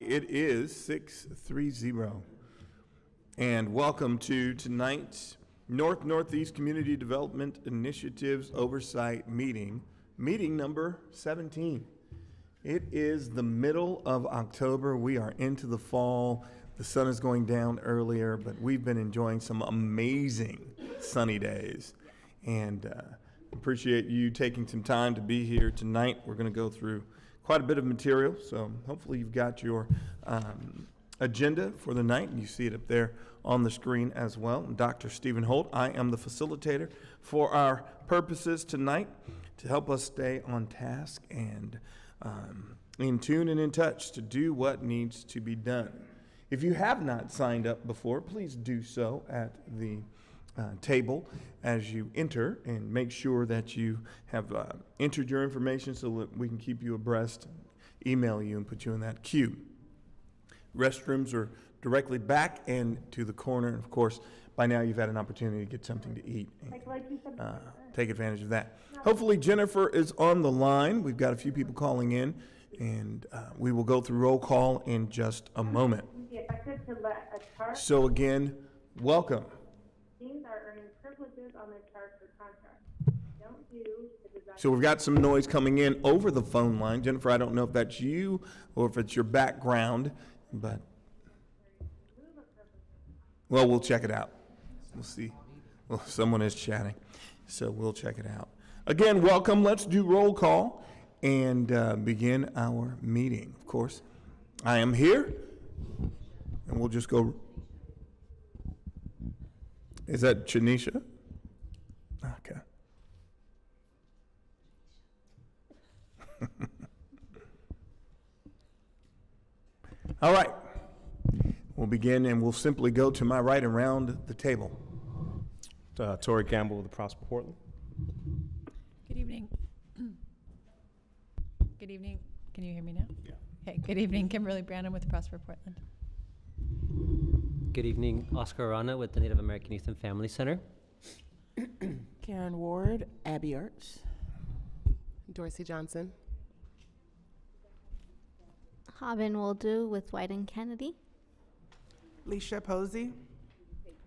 It is 6:30. And welcome to tonight's Northeast Community Development Initiatives Oversight meeting number 17. It is the middle of October. We are into the fall. The sun is going down earlier, but we've been enjoying some amazing sunny days. And appreciate you taking some time to be here tonight. We're going to go through quite a bit of material, so hopefully you've got your agenda for the night, and you see it up there on the screen as well. Dr. Stephen Holt, I am the facilitator for our purposes tonight to help us stay on task and in tune and in touch to do what needs to be done. If you have not signed up before, please do so at the table as you enter, and make sure that you have entered your information so that we can keep you abreast, email you, and put you in that queue. Restrooms are directly back and to the corner. Of course, by now you've had an opportunity to get something to eat. And, take advantage of that. Hopefully Jennifer is on the line. We've got a few people calling in, and we will go through roll call in just a moment. So again, welcome. Are earning privileges on their charter contract. Don't do the design. So we've got some noise coming in over the phone line. Jennifer, I don't know if that's you or if it's your background, but well, we'll check it out. We'll see. Well, someone is chatting, so we'll check it out. Again, welcome. Let's do roll call and begin our meeting. Of course, I am here, and we'll just go. Is that Chanisha? Okay. All right. We'll begin, and we'll simply go to my right and round the table. Tori Campbell with the Prosper Portland. Good evening. Good evening. Can you hear me now? Yeah. Okay. Good evening. Kimberly Brandon with Prosper Portland. Good evening, Oscar Arana with the Native American Youth and Family Center. Karen Ward, Abbey Arts. Dorsey Johnson. Haben will do with White and Kennedy. Leisha Posey.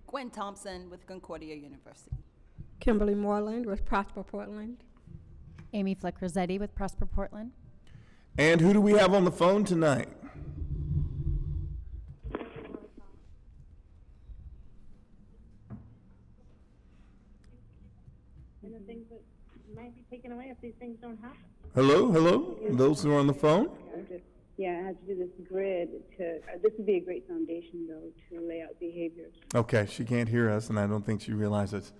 Gwen Thompson with Concordia University. Kimberly Moreland with Prosper Portland. Amy Flick Rossetti with Prosper Portland. And who do we have on the phone tonight? And the things that might be taken away if these things don't happen. Hello? Those who are on the phone? I had to do this grid this would be a great foundation, though, to lay out behaviors. Okay, she can't hear us, and I don't think she realizes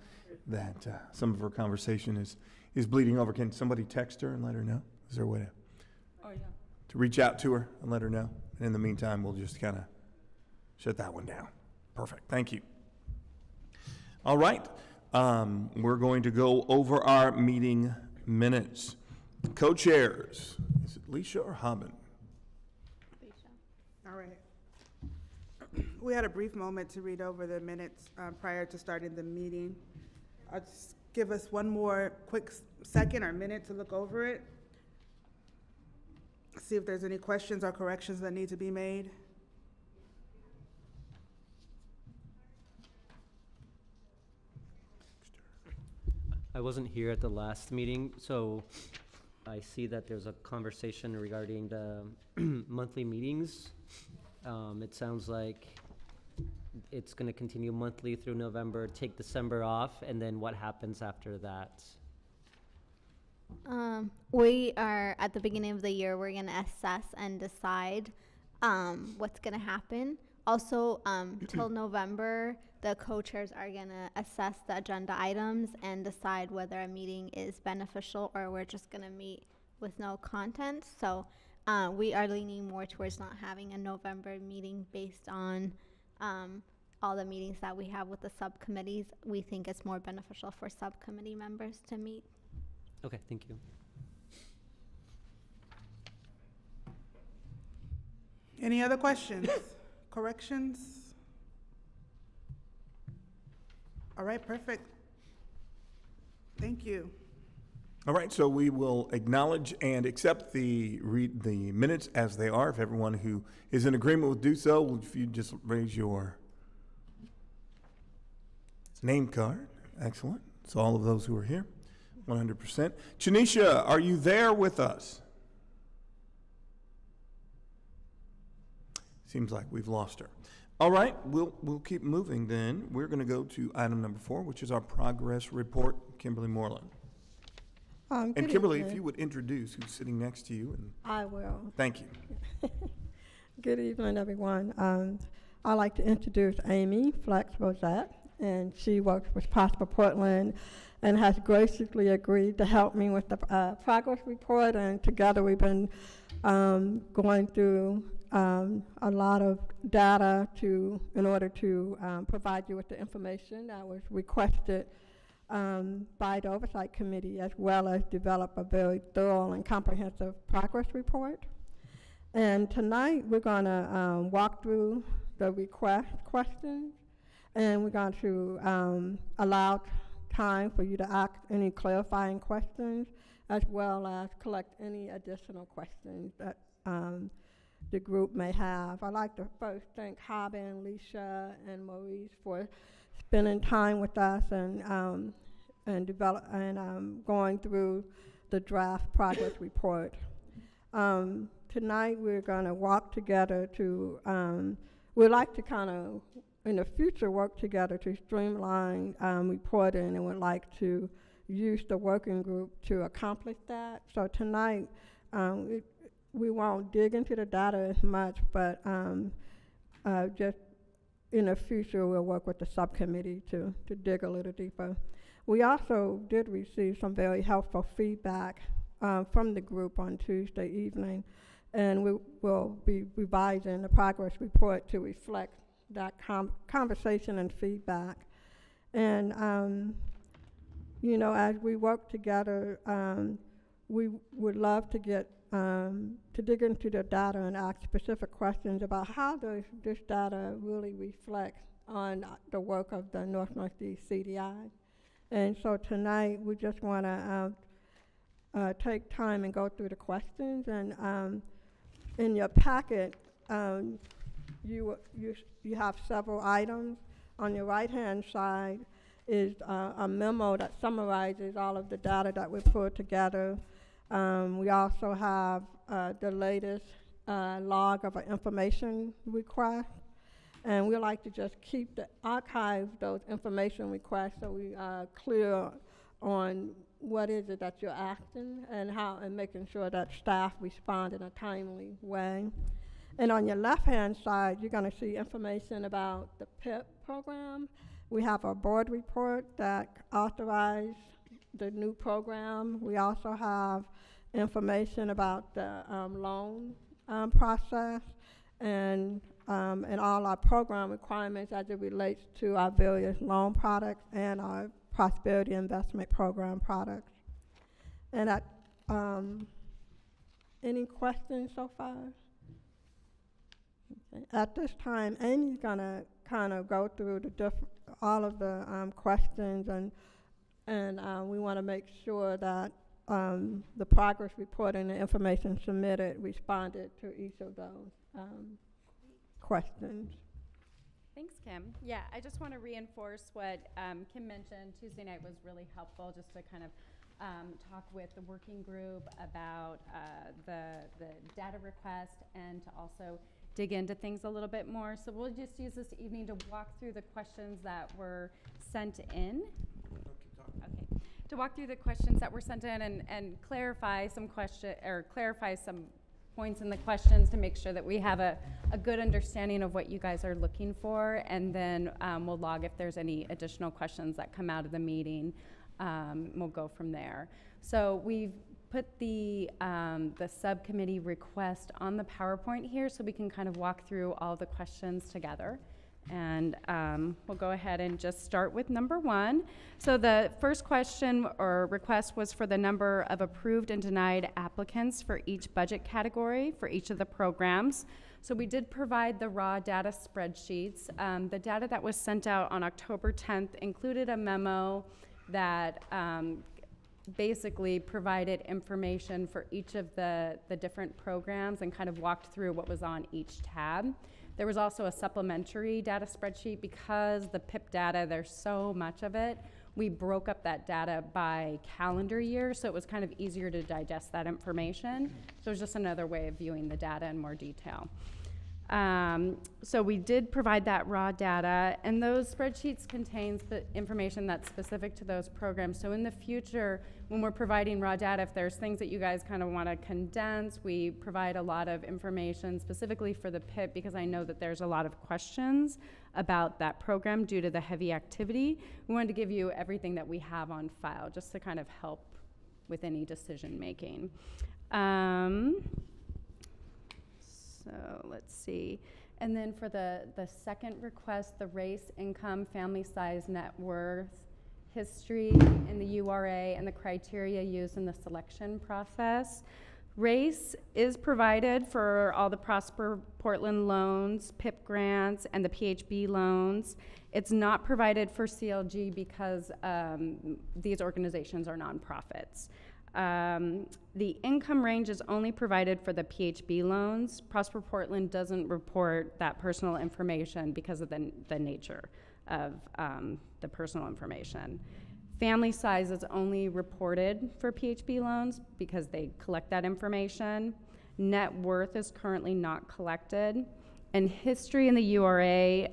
that some of her conversation is bleeding over. Can somebody text her and let her know? Is there a way to reach out to her and let her know? And in the meantime, we'll just kind of shut that one down. Perfect. Thank you. All right. We're going to go over our meeting minutes. Co-chairs. Is it Leisha or Haben? All right. We had a brief moment to read over the minutes prior to starting the meeting. I'll just give us one more quick second or minute to look over it. See if there's any questions or corrections that need to be made. I wasn't here at the last meeting, so I see that there's a conversation regarding the monthly meetings. It sounds like it's going to continue monthly through November, take December off, and then what happens after that? We are at the beginning of the year. We're going to assess and decide what's going to happen. Also, till November, the co-chairs are going to assess the agenda items and decide whether a meeting is beneficial or we're just going to meet with no content. So we are leaning more towards not having a November meeting based on all the meetings that we have with the subcommittees. We think it's more beneficial for subcommittee members to meet. Okay, thank you. Any other questions? Corrections? All right, perfect. Thank you. All right, so we will acknowledge and accept the minutes as they are. If everyone who is in agreement will do so, if you just raise your name card. Excellent. So all of those who are here, 100%. Tanisha, are you there with us? Seems like we've lost her. All right, we'll keep moving then. We're going to go to item number 4, which is our progress report. Kimberly Moreland. And Good Kimberly, evening. if you would introduce who's sitting next to you. And I will. thank you. Good evening, everyone. I'd like to introduce Amy Flex-Rosette, and she works with Prosper Portland and has graciously agreed to help me with the progress report, and together we've been going through a lot of data in order to provide you with the information that was requested by the Oversight Committee, as well as develop a very thorough and comprehensive progress report. And tonight we're going to walk through the request questions, and we're going to allow time for you to ask any clarifying questions, as well as collect any additional questions that the group may have. I'd like to first thank Haben, Leisha, and Maurice for spending time with us and going through the draft progress report. Tonight we're going to walk together to, we'd like to kind of, in the future, work together to streamline reporting, and would like to use the working group to accomplish that. So tonight, we won't dig into the data as much, but just in the future, we'll work with the subcommittee to dig a little deeper. We also did receive some very helpful feedback from the group on Tuesday evening, and we will be revising the progress report to reflect that conversation and feedback. And, you know, as we work together, we would love to get to dig into the data and ask specific questions about how does this data really reflect on the work of the North-Northeast CDI. And so tonight we just want to take time and go through the questions. And in your packet, you have several items. On your right-hand side is a memo that summarizes all of the data that we put together. We also have the latest log of an information request, and we like to just archive those information requests so we are clear on what is it that you're asking and making sure that staff respond in a timely way. And on your left-hand side, you're going to see information about the PIP program. We have a board report that authorized the new program. We also have information about the loan process and all our program requirements as it relates to our various loan products and our prosperity investment program products. And any questions so far? Okay. At this time, Amy's gonna kind of go through all of the questions, and we want to make sure that the progress report and the information submitted responded to each of those questions. Thanks, Kim. Yeah, I just want to reinforce what Kim mentioned. Tuesday night was really helpful just to kind of talk with the working group about the data request and to also dig into things a little bit more. So we'll just use this evening to walk through the questions that were sent in. Okay. To walk through the questions that were sent in and clarify some points in the questions to make sure that we have a good understanding of what you guys are looking for, and then we'll log if there's any additional questions that come out of the meeting. We'll go from there. So we've put the subcommittee request on the PowerPoint here so we can kind of walk through all the questions together. And we'll go ahead and just start with number 1. So the first question or request was for the number of approved and denied applicants for each budget category for each of the programs. So we did provide the raw data spreadsheets. The data that was sent out on October 10th included a memo that basically provided information for each of the different programs and kind of walked through what was on each tab. There was also a supplementary data spreadsheet because the PIP data, there's so much of it. We broke up that data by calendar year, so it was kind of easier to digest that information. So it was just another way of viewing the data in more detail. So we did provide that raw data, and those spreadsheets contain the information that's specific to those programs. So in the future, when we're providing raw data, if there's things that you guys kind of want to condense, we provide a lot of information specifically for the PIP, because I know that there's a lot of questions about that program due to the heavy activity. We wanted to give you everything that we have on file just to kind of help with any decision making. So let's see. And then for the second request, the race, income, family size, net worth, history in the URA, and the criteria used in the selection process. Race is provided for all the Prosper Portland loans, PIP grants, and the PHB loans. It's not provided for CLG because these organizations are nonprofits. The income range is only provided for the PHB loans. Prosper Portland doesn't report that personal information because of the nature of the personal information. Family size is only reported for PHB loans because they collect that information. Net worth is currently not collected. And history in the URA,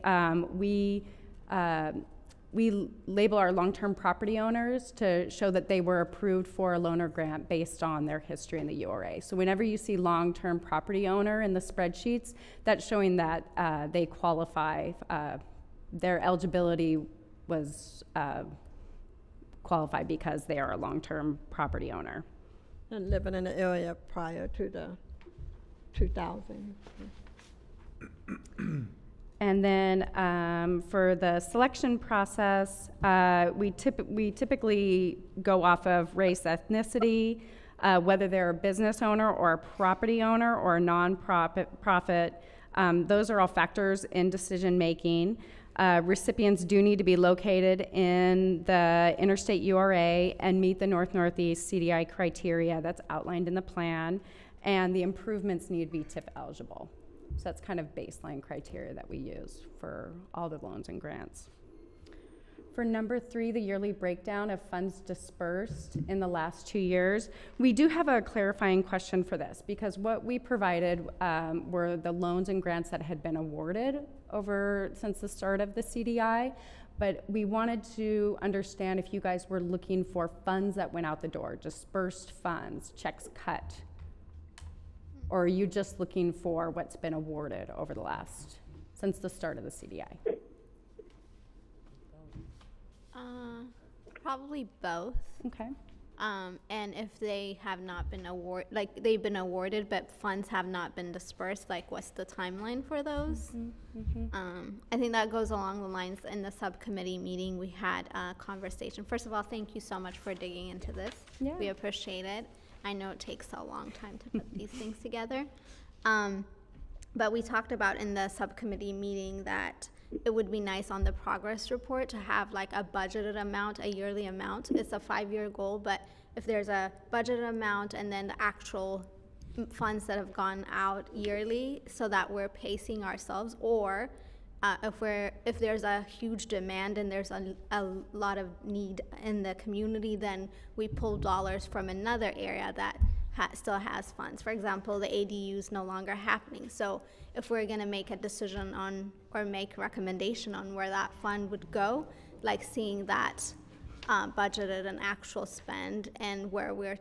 we label our long-term property owners to show that they were approved for a loan or grant based on their history in the URA. So whenever you see long-term property owner in the spreadsheets, that's showing that they qualify, their eligibility was qualified because they are a long-term property owner. And living in the area prior to the 2000. And then for the selection process, we typically go off of race, ethnicity, whether they're a business owner or a property owner or a non-profit. Those are all factors in decision making. Recipients do need to be located in the interstate URA and meet the North-Northeast CDI criteria that's outlined in the plan, and the improvements need to be TIF eligible. So that's kind of baseline criteria that we use for all the loans and grants. For number 3, the yearly breakdown of funds dispersed in the last 2 years, we do have a clarifying question for this, because what we provided were the loans and grants that had been awarded since the start of the CDI, but we wanted to understand if you guys were looking for funds that went out the door, dispersed funds, checks cut, or are you just looking for what's been awarded over since the start of the CDI? Probably both. Okay. And if they have not been they've been awarded, but funds have not been dispersed, what's the timeline for those? I think that goes along the lines in the subcommittee meeting. We had a conversation. First of all, thank you so much for digging into this. Yeah. We appreciate it. I know it takes a long time to put these things together. But we talked about in the subcommittee meeting that it would be nice on the progress report to have a budgeted amount, a yearly amount. It's a 5-year goal, but if there's a budgeted amount and then the actual funds that have gone out yearly, so that we're pacing ourselves, or if there's a huge demand and there's a lot of need in the community, then we pull dollars from another area that still has funds. For example, the ADU is no longer happening. So if we're going to make a decision on or make a recommendation on where that fund would go, seeing that budgeted and actual spend and where we're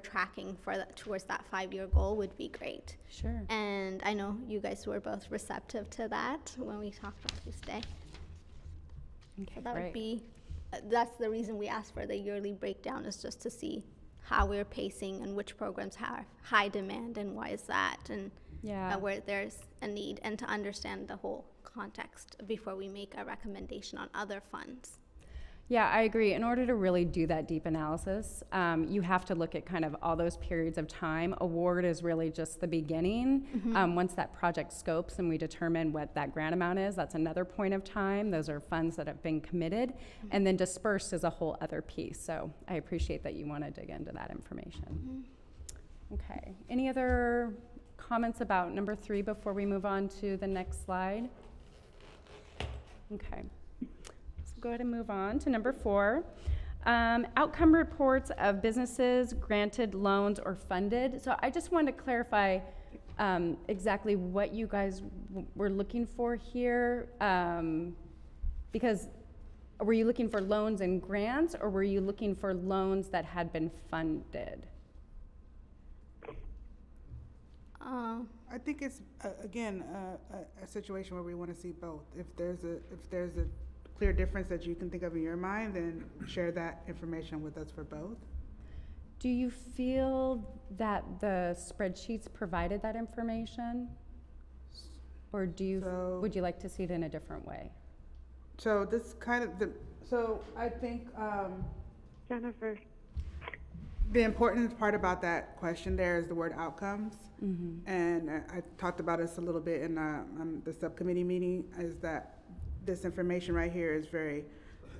tracking towards that 5-year goal would be great. Sure. And I know you guys were both receptive to that when we talked on Tuesday. Okay, So that great. would be, that's the reason we asked for the yearly breakdown, is just to see how we're pacing and which programs have high demand and why is that, and where there's a need, and to understand the whole context before we make a recommendation on other funds. Yeah, I agree. In order to really do that deep analysis, you have to look at kind of all those periods of time. Award is really just the beginning. Once that project scopes and we determine what that grant amount is, that's another point of time. Those are funds that have been committed. And then dispersed is a whole other piece. So I appreciate that you want to dig into that information. Okay. Any other comments about number 3 before we move on to the next slide? Okay. Go ahead and move on to number 4. Outcome reports of businesses granted loans or funded. So I just wanted to clarify exactly what you guys were looking for here. Because were you looking for loans and grants, or were you looking for loans that had been funded? I think it's, again, a situation where we want to see both. If there's a clear difference that you can think of in your mind, then share that information with us for both. Do you feel that the spreadsheets provided that information? Or would you like to see it in a different way? So this kind of, so I think, Jennifer. the important part about that question there is the word outcomes. And I talked about this a little bit in the subcommittee meeting, is that this information right here is very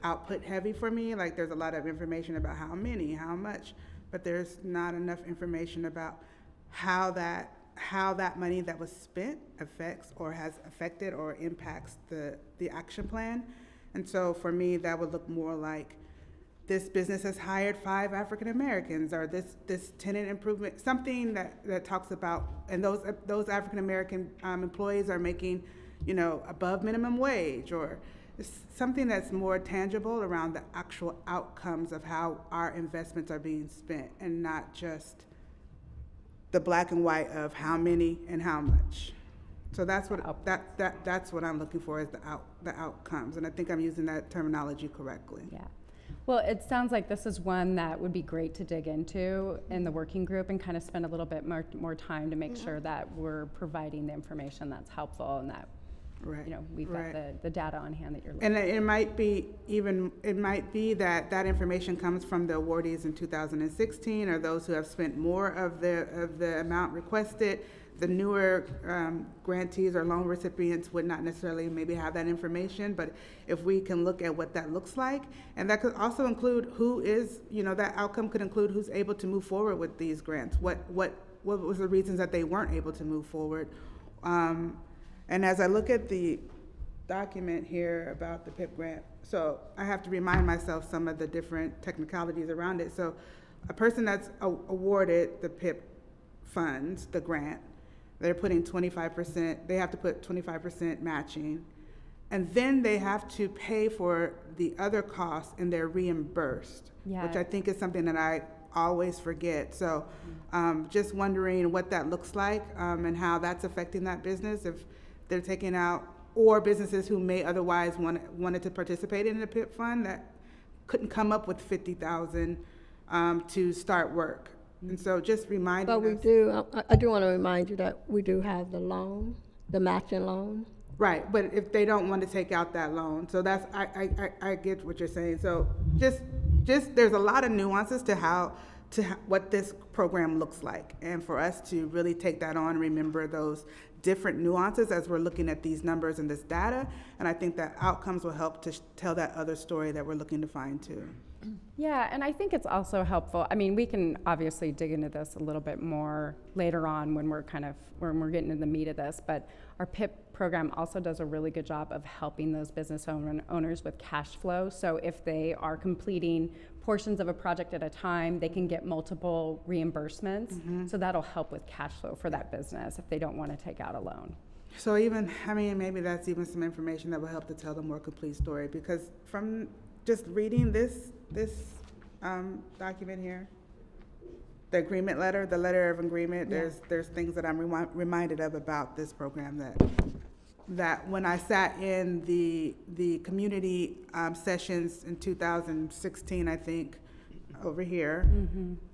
output heavy for me. Like, there's a lot of information about how many, how much, but there's not enough information about how that money that was spent affects or has affected or impacts the action plan. And so for me, that would look more like, this business has hired 5 African Americans, or this tenant improvement, something that talks about, and those African American employees are making, above minimum wage, or something that's more tangible around the actual outcomes of how our investments are being spent, and not just the black and white of how many and how much. So that's what that's what I'm looking for, is the outcomes, and I think I'm using that terminology correctly. Yeah. Well, it sounds like this is one that would be great to dig into in the working group and kind of spend a little bit more time to make sure that we're providing the information that's helpful, and that we've got the data on hand that you're looking at. And it might be that information comes from the awardees in 2016, or those who have spent more of the amount requested. The newer grantees or loan recipients would not necessarily maybe have that information, but if we can look at what that looks like, and that could also include who is, that outcome could include who's able to move forward with these grants. What was the reasons that they weren't able to move forward? And as I look at the document here about the PIP grant, so I have to remind myself some of the different technicalities around it. So a person that's awarded the PIP funds, the grant, they're putting 25%, they have to put 25% matching, and then they have to pay for the other costs, and they're reimbursed, which I think is something that I always forget. So just wondering what that looks like, and how that's affecting that business, if they're taking out, or businesses who may otherwise wanted to participate in the PIP fund that couldn't come up with $50,000 to start work. And so just reminding us. But we do, I do want to remind you that we do have the loan, the matching loan. Right, but if they don't want to take out that loan, so that's, I get what you're saying. So just there's a lot of nuances to what this program looks like. And for us to really take that on, remember those different nuances as we're looking at these numbers and this data. And I think that outcomes will help to tell that other story that we're looking to find too. Yeah, and I think it's also helpful. I mean, we can obviously dig into this a little bit more later on when we're getting into the meat of this, but our PIP program also does a really good job of helping those business owners with cash flow. So if they are completing portions of a project at a time, they can get multiple reimbursements. So that'll help with cash flow for that business if they don't want to take out a loan. So maybe that's even some information that will help to tell the more complete story, because from just reading this document here, the agreement letter, the letter of agreement, there's things that I'm reminded of about this program that when I sat in the community sessions in 2016, I think, over here,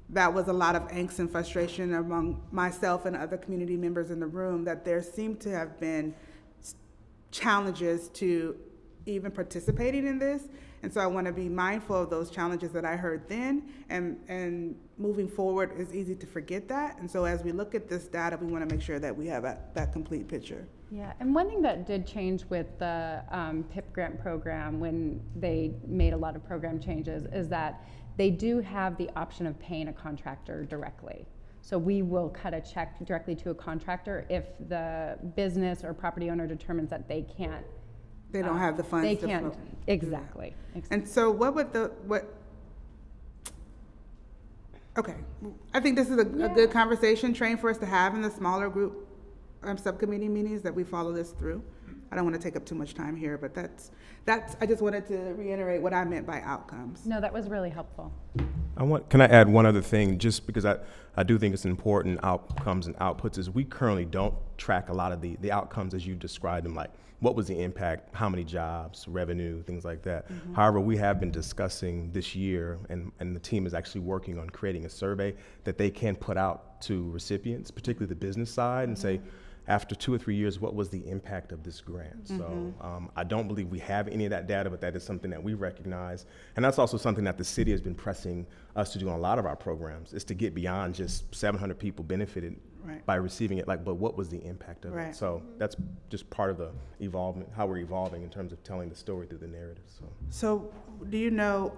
that was a lot of angst and frustration among myself and other community members in the room, that there seemed to have been challenges to even participating in this. And so I want to be mindful of those challenges that I heard then, and moving forward, it's easy to forget that. And so as we look at this data, we want to make sure that we have that complete picture. Yeah, and one thing that did change with the PIP grant program when they made a lot of program changes is that they do have the option of paying a contractor directly. So we will cut a check directly to a contractor if the business or property owner determines that they can't. They don't have the funds. They to can't, flow. exactly. And so okay, I think this is a good conversation train for us to have in the smaller group subcommittee meetings that we follow this through. I don't want to take up too much time here, but that's, I just wanted to reiterate what I meant by outcomes. No, that was really helpful. Can I add one other thing, just because I do think it's important, outcomes and outputs, is we currently don't track a lot of the outcomes as you described them, like what was the impact, how many jobs, revenue, things like that. Mm-hmm. However, we have been discussing this year, and the team is actually working on creating a survey that they can put out to recipients, particularly the business side, and say, after 2 or 3 years, what was the impact of this grant? Mm-hmm. So I don't believe we have any of that data, but that is something that we recognize. And that's also something that the city has been pressing us to do on a lot of our programs, is to get beyond just 700 people benefited by receiving it, but what was the impact of it? So that's just part of the evolvement, how we're evolving in terms of telling the story through the narrative. So do you know,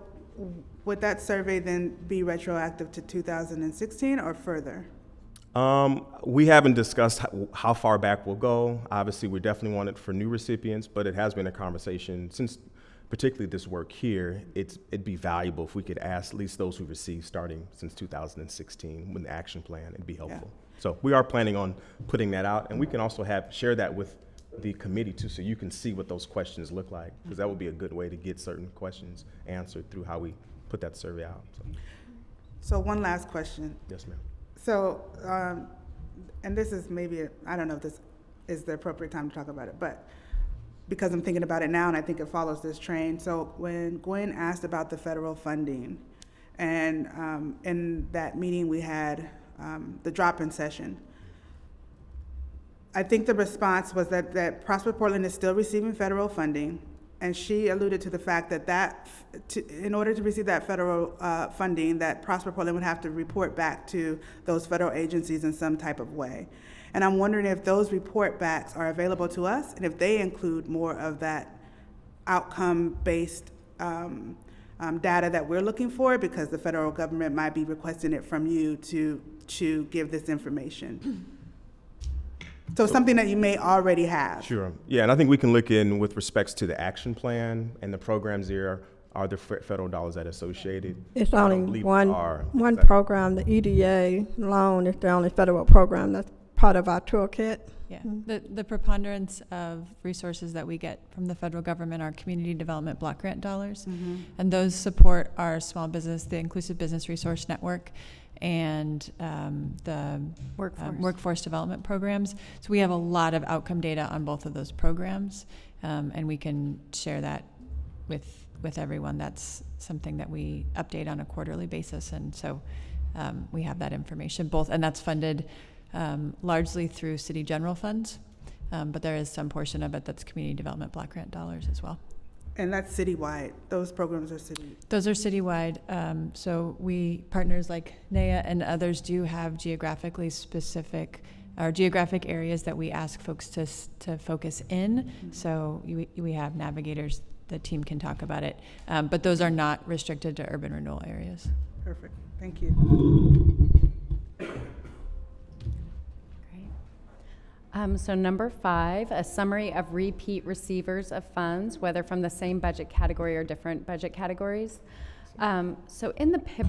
would that survey then be retroactive to 2016 or further? We haven't discussed how far back we'll go. Obviously, we definitely want it for new recipients, but it has been a conversation since, particularly this work here, it'd be valuable if we could ask at least those who received starting since 2016 with the action plan. It'd be helpful. Yeah. So we are planning on putting that out, and we can also share that with the committee too, so you can see what those questions look like, because that would be a good way to get certain questions answered through how we put that survey out. So one last question. Yes, ma'am. So, and this is maybe, I don't know if this is the appropriate time to talk about it, but because I'm thinking about it now and I think it follows this train. So when Gwen asked about the federal funding, and in that meeting we had the drop-in session, I think the response was that Prosper Portland is still receiving federal funding, and she alluded to the fact that in order to receive that federal funding, that Prosper Portland would have to report back to those federal agencies in some type of way. And I'm wondering if those report backs are available to us, and if they include more of that outcome-based data that we're looking for, because the federal government might be requesting it from you to give this information. So something that you may already have. Sure. Yeah, and I think we can look in with respects to the action plan and the programs there. Are there federal dollars that are associated? It's only one program, the EDA loan is the only federal program that's part of our toolkit. Yeah, the preponderance of resources that we get from the federal government are community development block grant dollars, and those support our small business, the Inclusive Business Resource Network, and the workforce development programs. So we have a lot of outcome data on both of those programs, and we can share that with everyone. That's something that we update on a quarterly basis, and so we have that information both, and that's funded largely through city general funds, but there is some portion of it that's community development block grant dollars as well. And that's citywide. Those programs are citywide. Those are citywide. So partners like NEA and others do have geographically specific or geographic areas that we ask folks to focus in. So we have navigators. The team can talk about it, but those are not restricted to urban renewal areas. Perfect. Thank you. So number 5, a summary of repeat receivers of funds, whether from the same budget category or different budget categories. So in the PIP,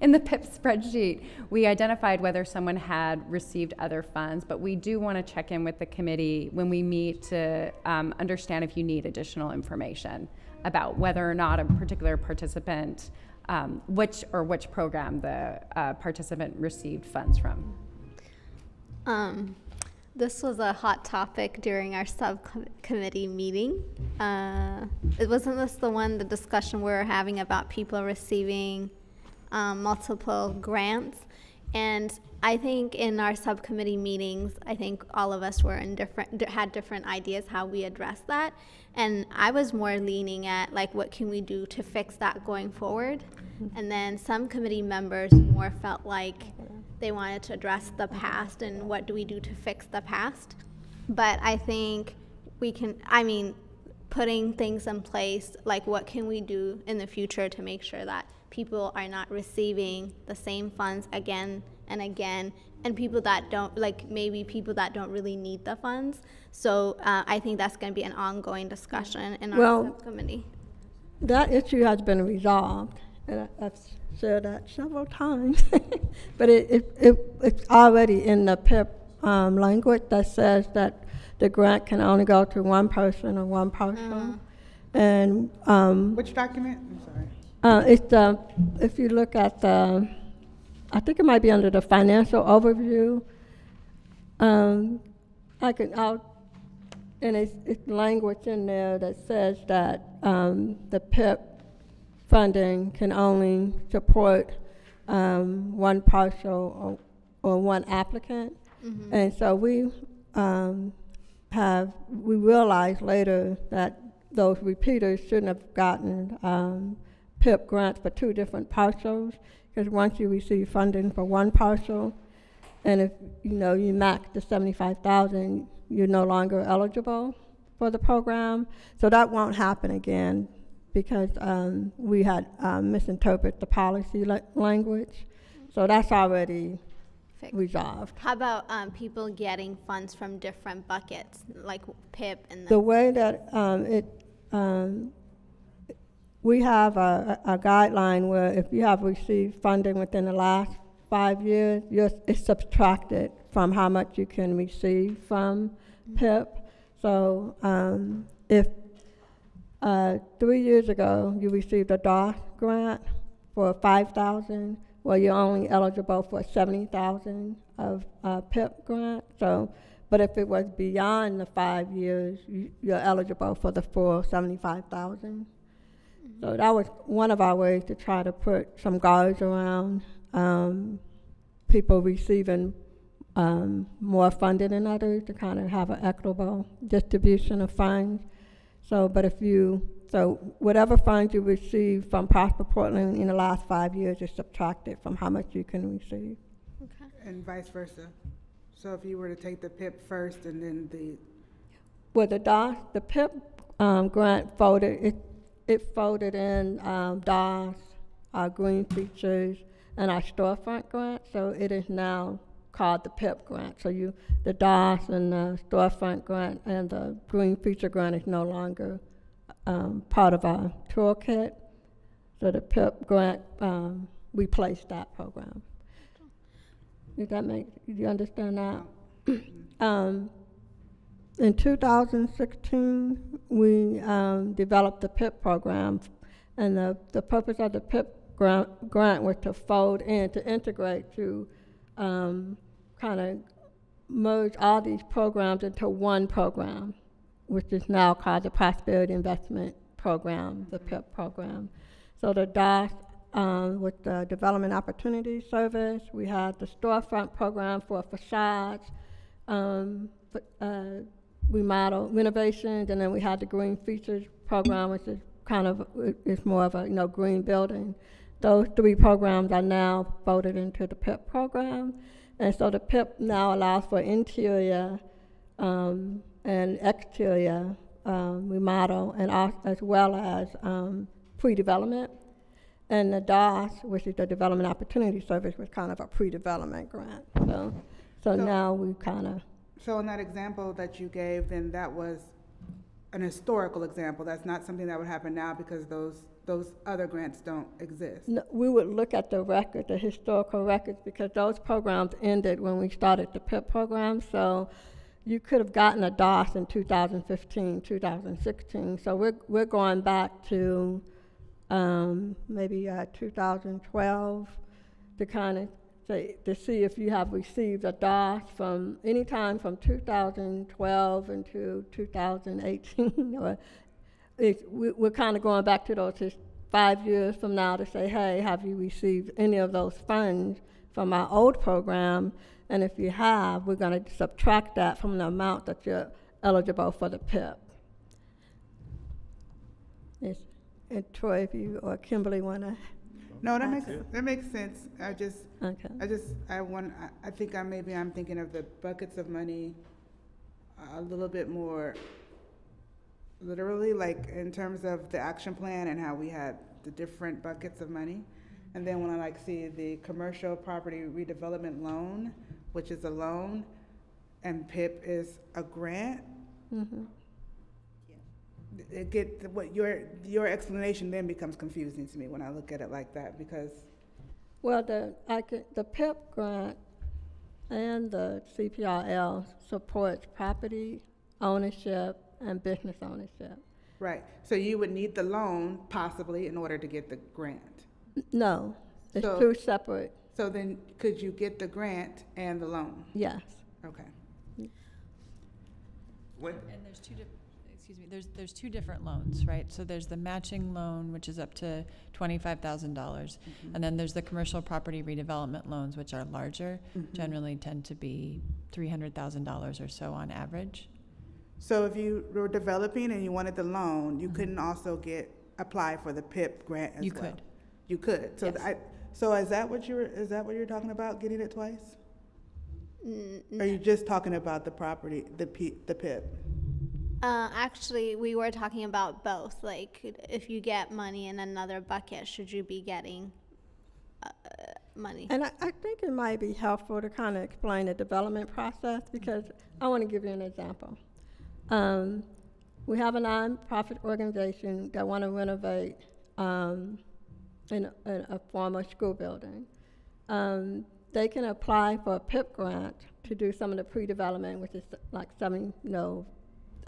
in the PIP spreadsheet, we identified whether someone had received other funds, but we do want to check in with the committee when we meet to understand if you need additional information about whether or not a particular participant, which program the participant received funds from. This was a hot topic during our subcommittee meeting. Wasn't this the discussion we were having about people receiving multiple grants? And I think in our subcommittee meetings, I think all of us were in had different ideas how we address that. And I was more leaning at like, what can we do to fix that going forward? And then some committee members more felt like they wanted to address the past and what do we do to fix the past. But I think we can, putting things in place, like what can we do in the future to make sure that people are not receiving the same funds again and again, and people that don't, maybe people that don't really need the funds. So I think that's going to be an ongoing discussion in our subcommittee. That issue has been resolved, and I've said that several times. But it's already in the PIP language that says that the grant can only go to one person or one parcel. And Which document? I'm sorry. it's if you look at the, I think it might be under the financial overview. And it's language in there that says that the PIP funding can only support one parcel or one applicant. Mm-hmm. And so we realized later that those repeaters shouldn't have gotten PIP grants for two different parcels, because once you receive funding for one parcel, and if you max the 75,000, you're no longer eligible for the program. So that won't happen again, because we had misinterpreted the policy language. So that's already resolved. How about people getting funds from different buckets, like PIP and the way that we have a guideline where if you have received funding within the last 5 years, it's subtracted from how much you can receive from PIP. So if 3 years ago you received a DOS grant for $5,000, well, you're only eligible for $70,000 of PIP grant. So, but if it was beyond the 5 years, you're eligible for the full $75,000. So that was one of our ways to try to put some guards around people receiving more funding than others, to kind of have an equitable distribution of funds. So, but whatever funds you receive from Prosper Portland in the last 5 years is subtracted from how much you can receive. Okay. And vice versa. So if you were to take the PIP first and then the PIP grant folded, it folded in DOS, our green features, and our storefront grant. So it is now called the PIP grant. So the DOS and the storefront grant and the green feature grant is no longer part of our toolkit. So the PIP grant replaced that program. Do you understand that? In 2016, we developed the PIP program, and the purpose of the PIP grant was to fold in, to integrate, to kind of merge all these programs into one program, which is now called the Prosperity Investment Program, the PIP program. So the DOS with the Development Opportunity Service, we had the storefront program for facades, remodel renovations, and then we had the Green Features program, which is it's more of a green building. Those three programs are now folded into the PIP program, and so the PIP now allows for interior and exterior remodel, and as well as pre-development. And the DOS, which is the Development Opportunity Service, was kind of a pre-development grant. So now we kind of. So in that example that you gave, then that was an historical example. That's not something that would happen now because those other grants don't exist. No, we would look at the record, the historical records, because those programs ended when we started the PIP program. So you could have gotten a DOS in 2015, 2016. So we're going back to maybe 2012 to kind of to see if you have received a DOS from any time from 2012 into 2018. Or we're kind of going back to those 5 years from now to say, hey, have you received any of those funds from our old program, and if you have, we're going to subtract that from the amount that you're eligible for the PIP. And Troy, if you or Kimberly want to. No, that makes sense. I think I'm thinking of the buckets of money a little bit more literally, like in terms of the action plan and how we had the different buckets of money. And then when I see the commercial property redevelopment loan, which is a loan, and PIP is a grant. Mm-hmm. What your explanation then becomes confusing to me when I look at it like that, because Well, the PIP grant and the CPRL supports property ownership and business ownership. right. So you would need the loan possibly in order to get the grant. No, it's So- two separate. So then could you get the grant and the loan? Yes. Okay. When, And there's there's two different loans, right? So there's the matching loan, which is up to $25,000. And then there's the commercial property redevelopment loans, which are larger, generally tend to be $300,000 or so on average. So if you were developing and you wanted the loan, you couldn't also apply for the PIP grant as You well? could. You could. So Yes. so is that what you're talking about, getting it twice? N- Or are you just talking about the property, the PIP? Actually, we were talking about both. Like, if you get money in another bucket, should you be getting money? And I think it might be helpful to kind of explain the development process, because I want to give you an example. We have a nonprofit organization that want to renovate in a former school building. They can apply for a PIP grant to do some of the pre-development, which is like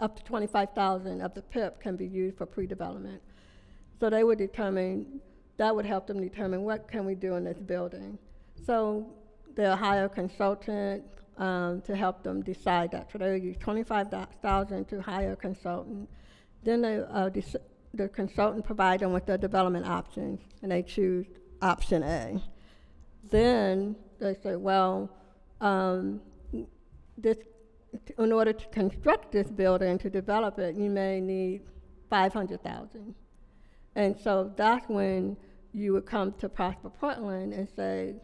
up to $25,000 of the PIP can be used for pre-development. So they would that would help them determine what can we do in this building. So they'll hire a consultant to help them decide that. So they'll use $25,000 to hire a consultant. Then the consultant provides them with their development options, and they choose option A. Then they say, well, in order to construct this building, to develop it, you may need $500,000. And so that's when you would come to Prosper Portland and say,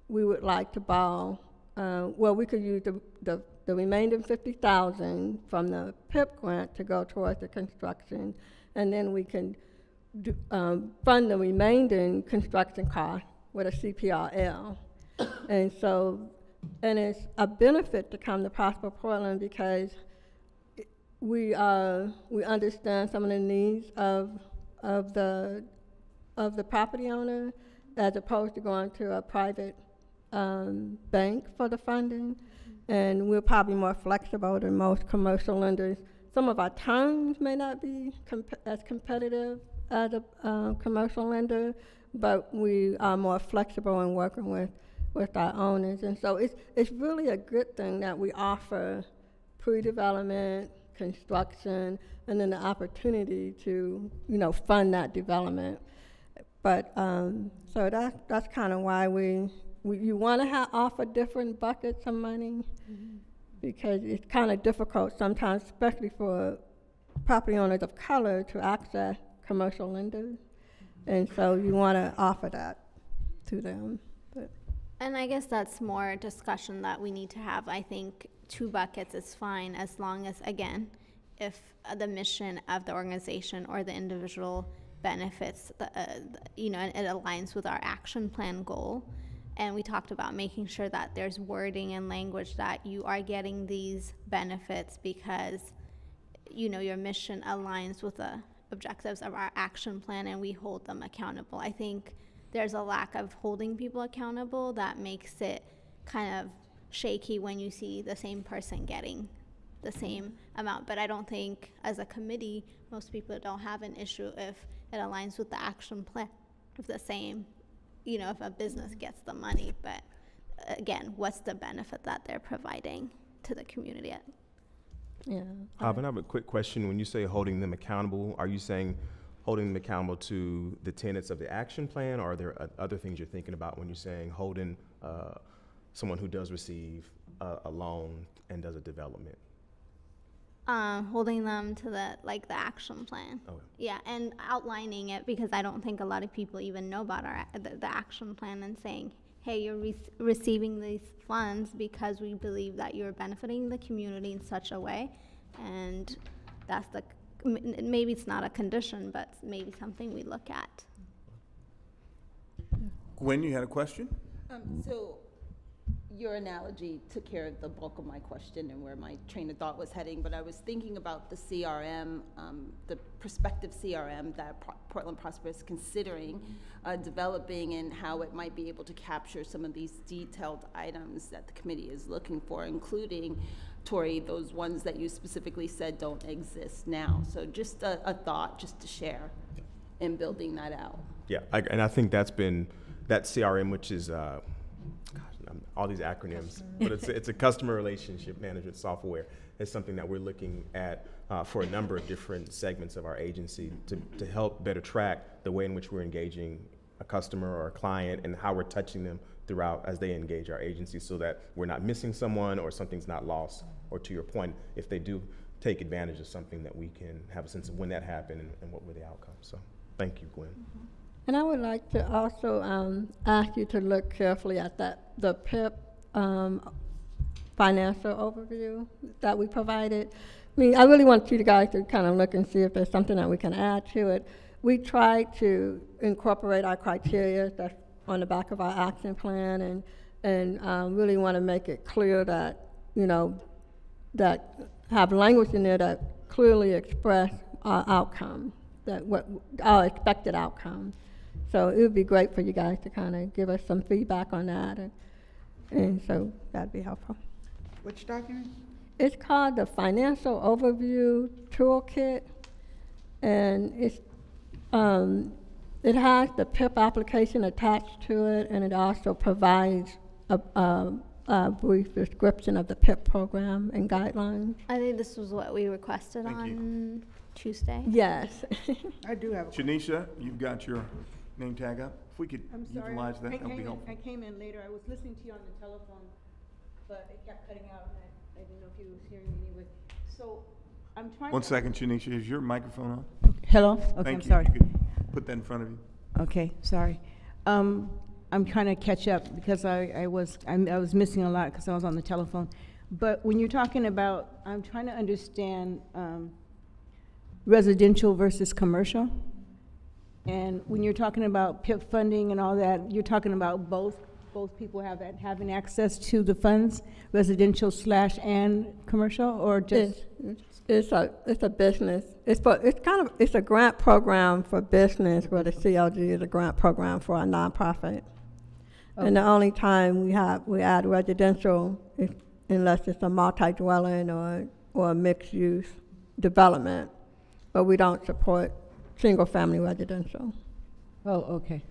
we would like to borrow, we could use the remaining $50,000 from the PIP grant to go towards the construction, and then we can fund the remaining construction cost with a CPRL. And it's a benefit to come to Prosper Portland, because we understand some of the needs of the property owner, as opposed to going to a private bank for the funding. And we're probably more flexible than most commercial lenders. Some of our terms may not be as competitive as a commercial lender, but we are more flexible in working with our owners. And so it's really a good thing that we offer pre-development, construction, and then the opportunity to, fund that development. But so that's kind of why you want to offer different buckets of money, because it's kind of difficult sometimes, especially for property owners of color, to access commercial lenders. And so you want to offer that to them. And I guess that's more discussion that we need to have. I think 2 buckets is fine, as long as, again, if the mission of the organization or the individual benefits, and it aligns with our action plan goal. And we talked about making sure that there's wording and language that you are getting these benefits because, your mission aligns with the objectives of our action plan, and we hold them accountable. I think there's a lack of holding people accountable that makes it kind of shaky when you see the same person getting the same amount. But I don't think, as a committee, most people don't have an issue if it aligns with the action plan of the same, if a business gets the money. But again, what's the benefit that they're providing to the community? Yeah. I have a quick question. When you say holding them accountable, are you saying holding them accountable to the tenets of the action plan, or are there other things you're thinking about when you're saying holding someone who does receive a loan and does a development? Holding them to the action plan. Okay. Yeah, and outlining it, because I don't think a lot of people even know about the action plan, and saying, hey, you're receiving these funds because we believe that you're benefiting the community in such a way, and that's maybe it's not a condition, but maybe something we look at. Gwen, you had a question? So your analogy took care of the bulk of my question and where my train of thought was heading, but I was thinking about the CRM, the prospective CRM that Portland Prosper is considering developing, and how it might be able to capture some of these detailed items that the committee is looking for, including, Tori, those ones that you specifically said don't exist now. So just a thought just to share in building that out. Yeah, and I think that's been, that CRM, which is, all these acronyms, but it's a customer relationship management software. It's something that we're looking at for a number of different segments of our agency to help better track the way in which we're engaging a customer or a client and how we're touching them throughout as they engage our agency, so that we're not missing someone or something's not lost, or to your point, if they do take advantage of something, that we can have a sense of when that happened and what were the outcomes. So thank you, Gwen. And I would like to also ask you to look carefully at the PIP financial overview that we provided. I mean, I really want you guys to kind of look and see if there's something that we can add to it. We tried to incorporate our criteria that's on the back of our action plan, and really want to make it clear that, that have language in there that clearly express our outcomes, that what our expected outcomes. So it would be great for you guys to kind of give us some feedback on that, and so that'd be helpful. Which document? It's called the Financial Overview Toolkit, and it has the PIP application attached to it, and it also provides a brief description of the PIP program and guidelines. I think this was what we requested Thank you. on Tuesday. Yes. I do have a Janisha, you've got your name tag up. If we could I'm sorry, utilize that, that would be helpful. I came in later. I was listening to you on the telephone, but it kept cutting out, and I didn't know if you was hearing me anyway. So I'm trying One to... second, Janisha, is your microphone on? Hello? Okay, Thank I'm you. sorry. You could put that in front of you. Okay, sorry. I'm trying to catch up because I was missing a lot because I was on the telephone. But when you're talking about, I'm trying to understand residential versus commercial. And when you're talking about PIP funding and all that, you're talking about both people having access to the funds, residential / and commercial, or just? It's a business. It's a grant program for business, where the CLG is a grant program for a nonprofit. Okay. And the only time we add residential is unless it's a multi-dwelling or a mixed-use development, but we don't support single-family residential. Oh, okay.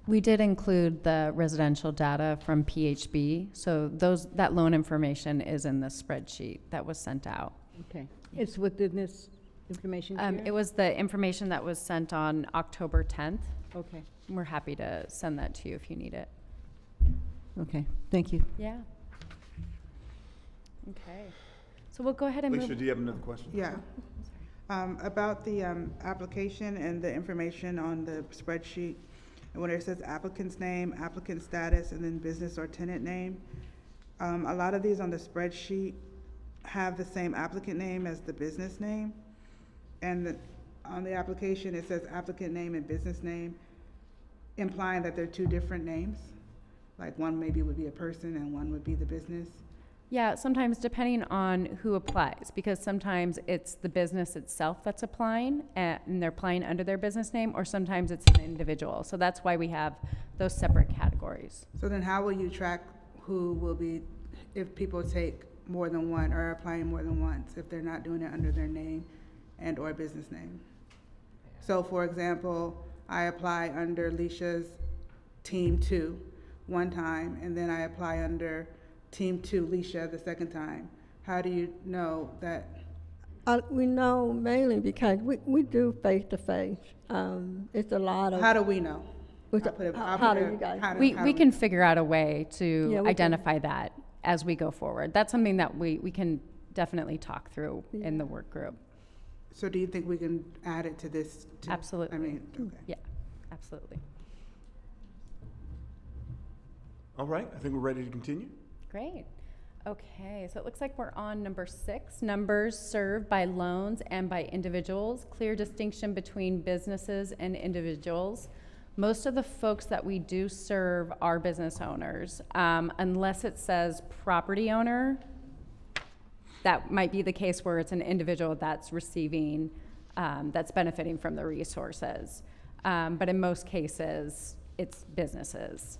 We did include the residential data from PHB, so that loan information is in the spreadsheet that was sent out. Okay. It's within this information here? It was the information that was sent on October 10th. Okay. We're happy to send that to you if you need it. Okay, thank you. Yeah. Okay. So we'll go ahead and Alicia, move. do you have another question? Yeah. About the application and the information on the spreadsheet, and when it says applicant's name, applicant status, and then business or tenant name, a lot of these on the spreadsheet have the same applicant name as the business name, and on the application it says applicant name and business name, implying that they're two different names, like one maybe would be a person and one would be the business. Yeah, sometimes depending on who applies, because sometimes it's the business itself that's applying and they're applying under their business name, or sometimes it's an individual. So that's why we have those separate categories. So then how will you track who will be, if people take more than one or are applying more than once, if they're not doing it under their name and or business name? So for example, I apply under Leisha's Team 2 one time, and then I apply under Team 2 Leisha the second time. How do you know that? We know mainly because we do face-to-face. It's a lot of. How do we know? How do you guys? We can figure out a way Yeah, to we can. identify that as we go forward. That's something that we can definitely talk through in the work group. So do you think we can add it to this? Absolutely. I mean, okay. Yeah, absolutely. All right, I think we're ready to continue. Great. Okay, so it looks like we're on number 6, numbers served by loans and by individuals, clear distinction between businesses and individuals. Most of the folks that we do serve are business owners, unless it says property owner. That might be the case where it's an individual that's receiving, that's benefiting from the resources. But in most cases, it's businesses.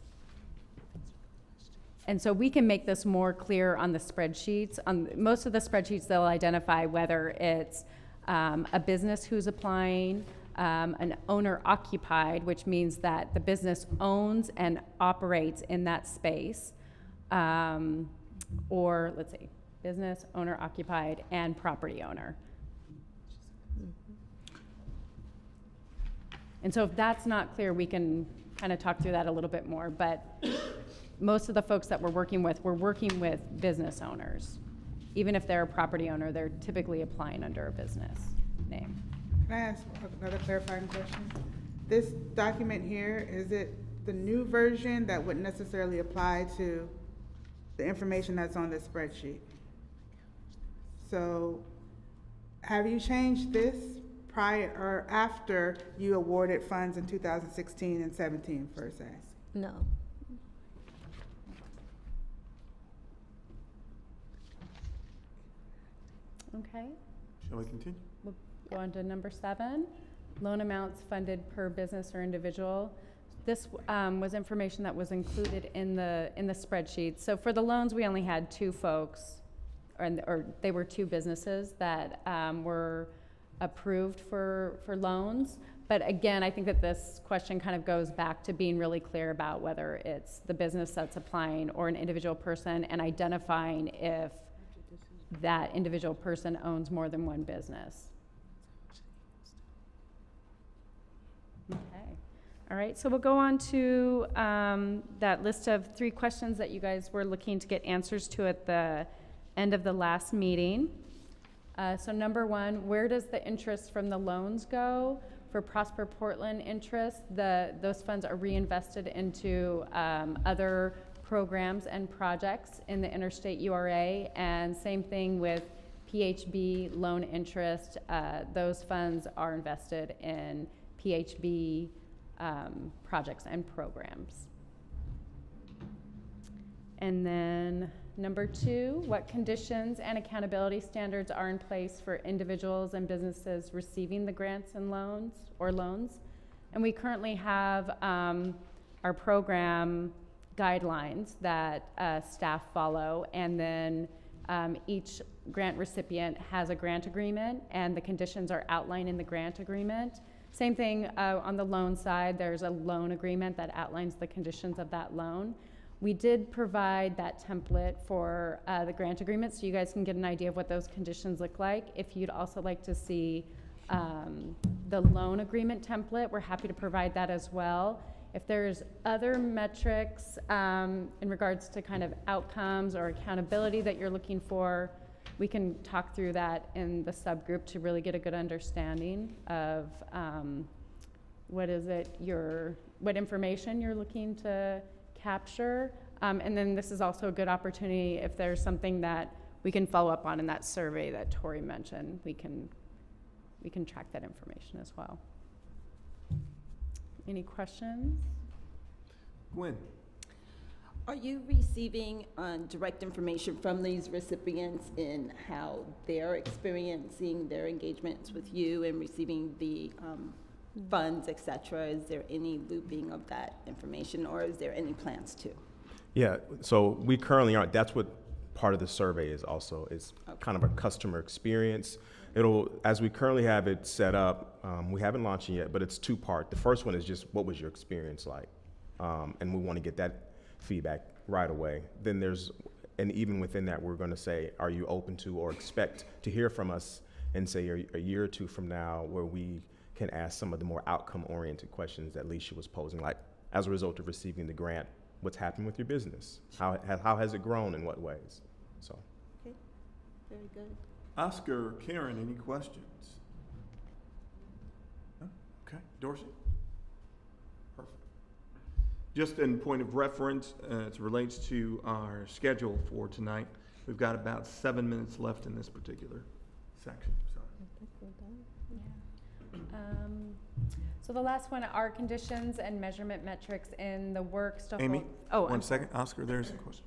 And so we can make this more clear on the spreadsheets. On most of the spreadsheets, they'll identify whether it's a business who's applying, an owner occupied, which means that the business owns and operates in that space, or let's see, business, owner occupied, and property owner. And so if that's not clear, we can kind of talk through that a little bit more, but most of the folks that we're working with business owners. Even if they're a property owner, they're typically applying under a business name. Can I ask another clarifying question? This document here, is it the new version that wouldn't necessarily apply to the information that's on this spreadsheet? So have you changed this prior or after you awarded funds in 2016 and 17 per se? No. Okay, Shall we continue? we'll go on to number 7, loan amounts funded per business or individual. This was information that was included in the spreadsheet. So for the loans, we only had 2 folks, or they were 2 businesses that were approved for loans. But again, I think that this question kind of goes back to being really clear about whether it's the business that's applying or an individual person, and identifying if that individual person owns more than one business. Okay. All right, so we'll go on to that list of 3 questions that you guys were looking to get answers to at the end of the last meeting. So number 1, where does the interest from the loans go? For Prosper Portland interest, those funds are reinvested into other programs and projects in the interstate URA, and same thing with PHB loan interest. Those funds are invested in PHB projects and programs. And then number 2, what conditions and accountability standards are in place for individuals and businesses receiving the grants and loans? And we currently have our program guidelines that staff follow, and then each grant recipient has a grant agreement, and the conditions are outlined in the grant agreement. Same thing on the loan side, there's a loan agreement that outlines the conditions of that loan. We did provide that template for the grant agreement, so you guys can get an idea of what those conditions look like. If you'd also like to see the loan agreement template, we're happy to provide that as well. If there's other metrics in regards to kind of outcomes or accountability that you're looking for, we can talk through that in the subgroup to really get a good understanding of what information you're looking to capture. And then this is also a good opportunity if there's something that we can follow up on in that survey that Tori mentioned, we can track that information as well. Any questions? Gwen? Are you receiving direct information from these recipients in how they're experiencing their engagements with you and receiving the funds, et cetera? Is there any looping of that information, or is there any plans to? Yeah, so we currently aren't. That's what part of the survey is also, is kind of a customer experience. As we currently have it set up, we haven't launched it yet, but it's 2-part. The first one is just, what was your experience like? And we want to get that feedback right away. Then and even within that, we're going to say, are you open to or expect to hear from us in, say, a year or two from now, where we can ask some of the more outcome-oriented questions that Leisha was posing, like, as a result of receiving the grant, what's happened with your business? How has it grown, in what ways? So. Okay, very good. Oscar, Karen, any questions? No? Okay, Dorsey? Perfect. Just in point of reference, as it relates to our schedule for tonight, we've got about 7 minutes left in this particular section. So. So the last one are conditions and measurement metrics in the works to Amy, hold. Oh, one I'm second. Oscar, there's a question.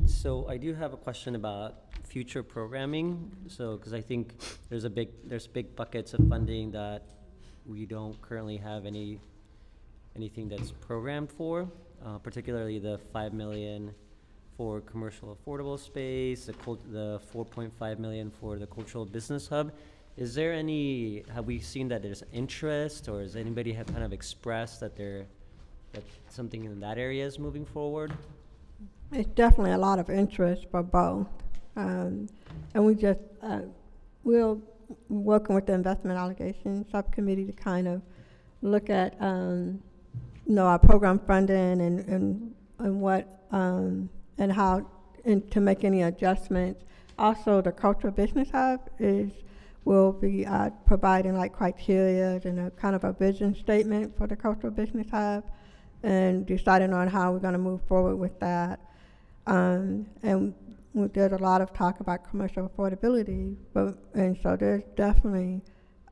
So I do have a question about future programming. So, because I think there's big buckets of funding that we don't currently have anything that's programmed for, particularly the $5 million for commercial affordable space, the $4.5 million for the cultural business hub. Is there have we seen that there's interest, or has anybody have kind of expressed that that something in that area is moving forward? It's definitely a lot of interest for both. And we just, we're working with the investment allocation subcommittee to kind of look at, our program funding and what, and how, and to make any adjustments. Also, the cultural business hub will be providing like criteria and a kind of a vision statement for the cultural business hub, and deciding on how we're going to move forward with that. And there's a lot of talk about commercial affordability, and so there's definitely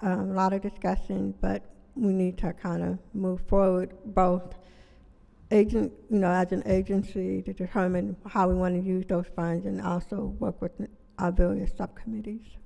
a lot of discussion, but we need to kind of move forward both as an agency to determine how we want to use those funds, and also work with our various subcommittees.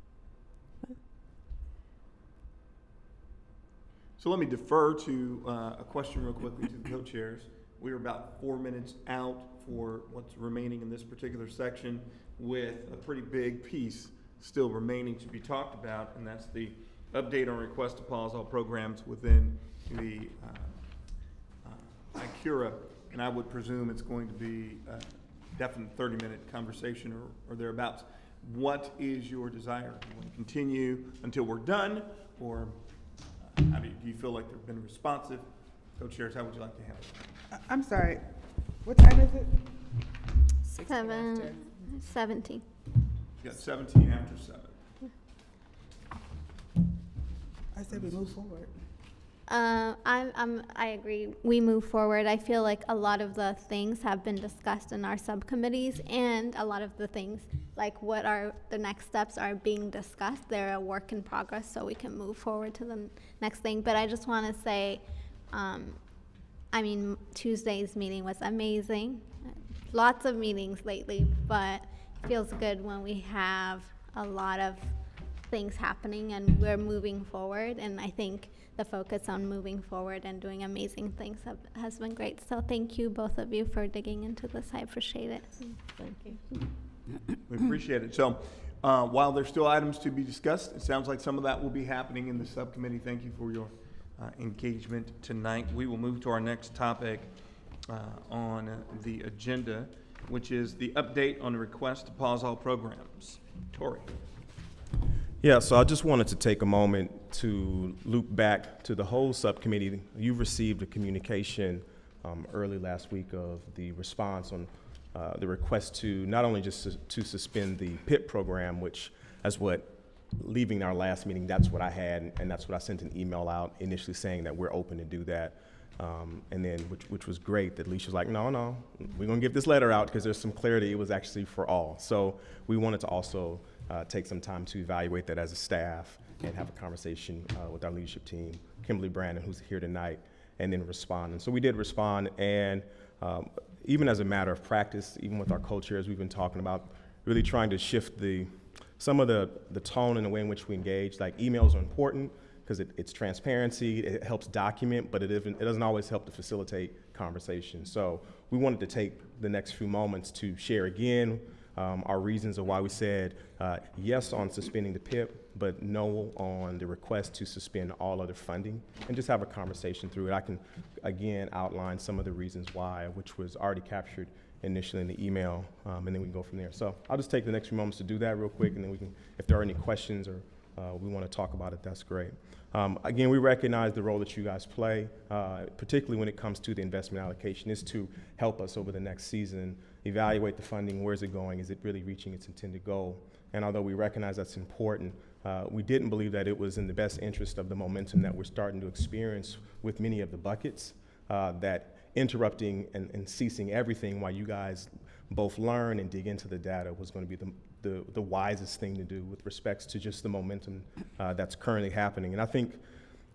So let me defer to a question real quickly to the co-chairs. We are about 4 minutes out for what's remaining in this particular section, with a pretty big piece still remaining to be talked about, and that's the update on request to pause all programs within the ICURA. And I would presume it's going to be a definite 30-minute conversation or thereabouts. What is your desire? Do you want to continue until we're done, or do you feel like they've been responsive? Co-chairs, how would you like to handle it? I'm sorry, what time is it? 17. You got 17 after 7. I said we move forward. I agree. We move forward. I feel like a lot of the things have been discussed in our subcommittees, and a lot of the things, like what are the next steps, are being discussed. They're a work in progress, so we can move forward to the next thing. But I just want to say, Tuesday's meeting was amazing. Lots of meetings lately, but it feels good when we have a lot of things happening and we're moving forward. And I think the focus on moving forward and doing amazing things has been great. So thank you, both of you, for digging into this. I appreciate it. Thank you. We appreciate it. So while there's still items to be discussed, it sounds like some of that will be happening in the subcommittee. Thank you for your engagement tonight. We will move to our next topic on the agenda, which is the update on the request to pause all programs. Tori. Yeah, so I just wanted to take a moment to loop back to the whole subcommittee. You received a communication early last week of the response on the request to not only just to suspend the PIP program, which is what, leaving our last meeting, that's what I had, and that's what I sent an email out initially saying that we're open to do that. And then, which was great, that Leisha was like, no, we're gonna give this letter out because there's some clarity. It was actually for all. So we wanted to also take some time to evaluate that as a staff and have a conversation with our leadership team, Kimberly Brandon, who's here tonight, and then respond. And so we did respond, and even as a matter of practice, even with our co-chairs, we've been talking about really trying to shift some of the tone and the way in which we engage. Like, emails are important because it's transparency, it helps document, but it doesn't always help to facilitate conversation. So we wanted to take the next few moments to share again our reasons of why we said yes on suspending the PIP, but no on the request to suspend all other funding, and just have a conversation through it. I can, again, outline some of the reasons why, which was already captured initially in the email, and then we can go from there. So I'll just take the next few moments to do that real quick, and then we can, if there are any questions or we want to talk about it, that's great. Again, we recognize the role that you guys play, particularly when it comes to the investment allocation, is to help us over the next season evaluate the funding. Where's it going? Is it really reaching its intended goal? And although we recognize that's important, we didn't believe that it was in the best interest of the momentum that we're starting to experience with many of the buckets, that interrupting and ceasing everything while you guys both learn and dig into the data was going to be the wisest thing to do with respects to just the momentum that's currently happening. And I think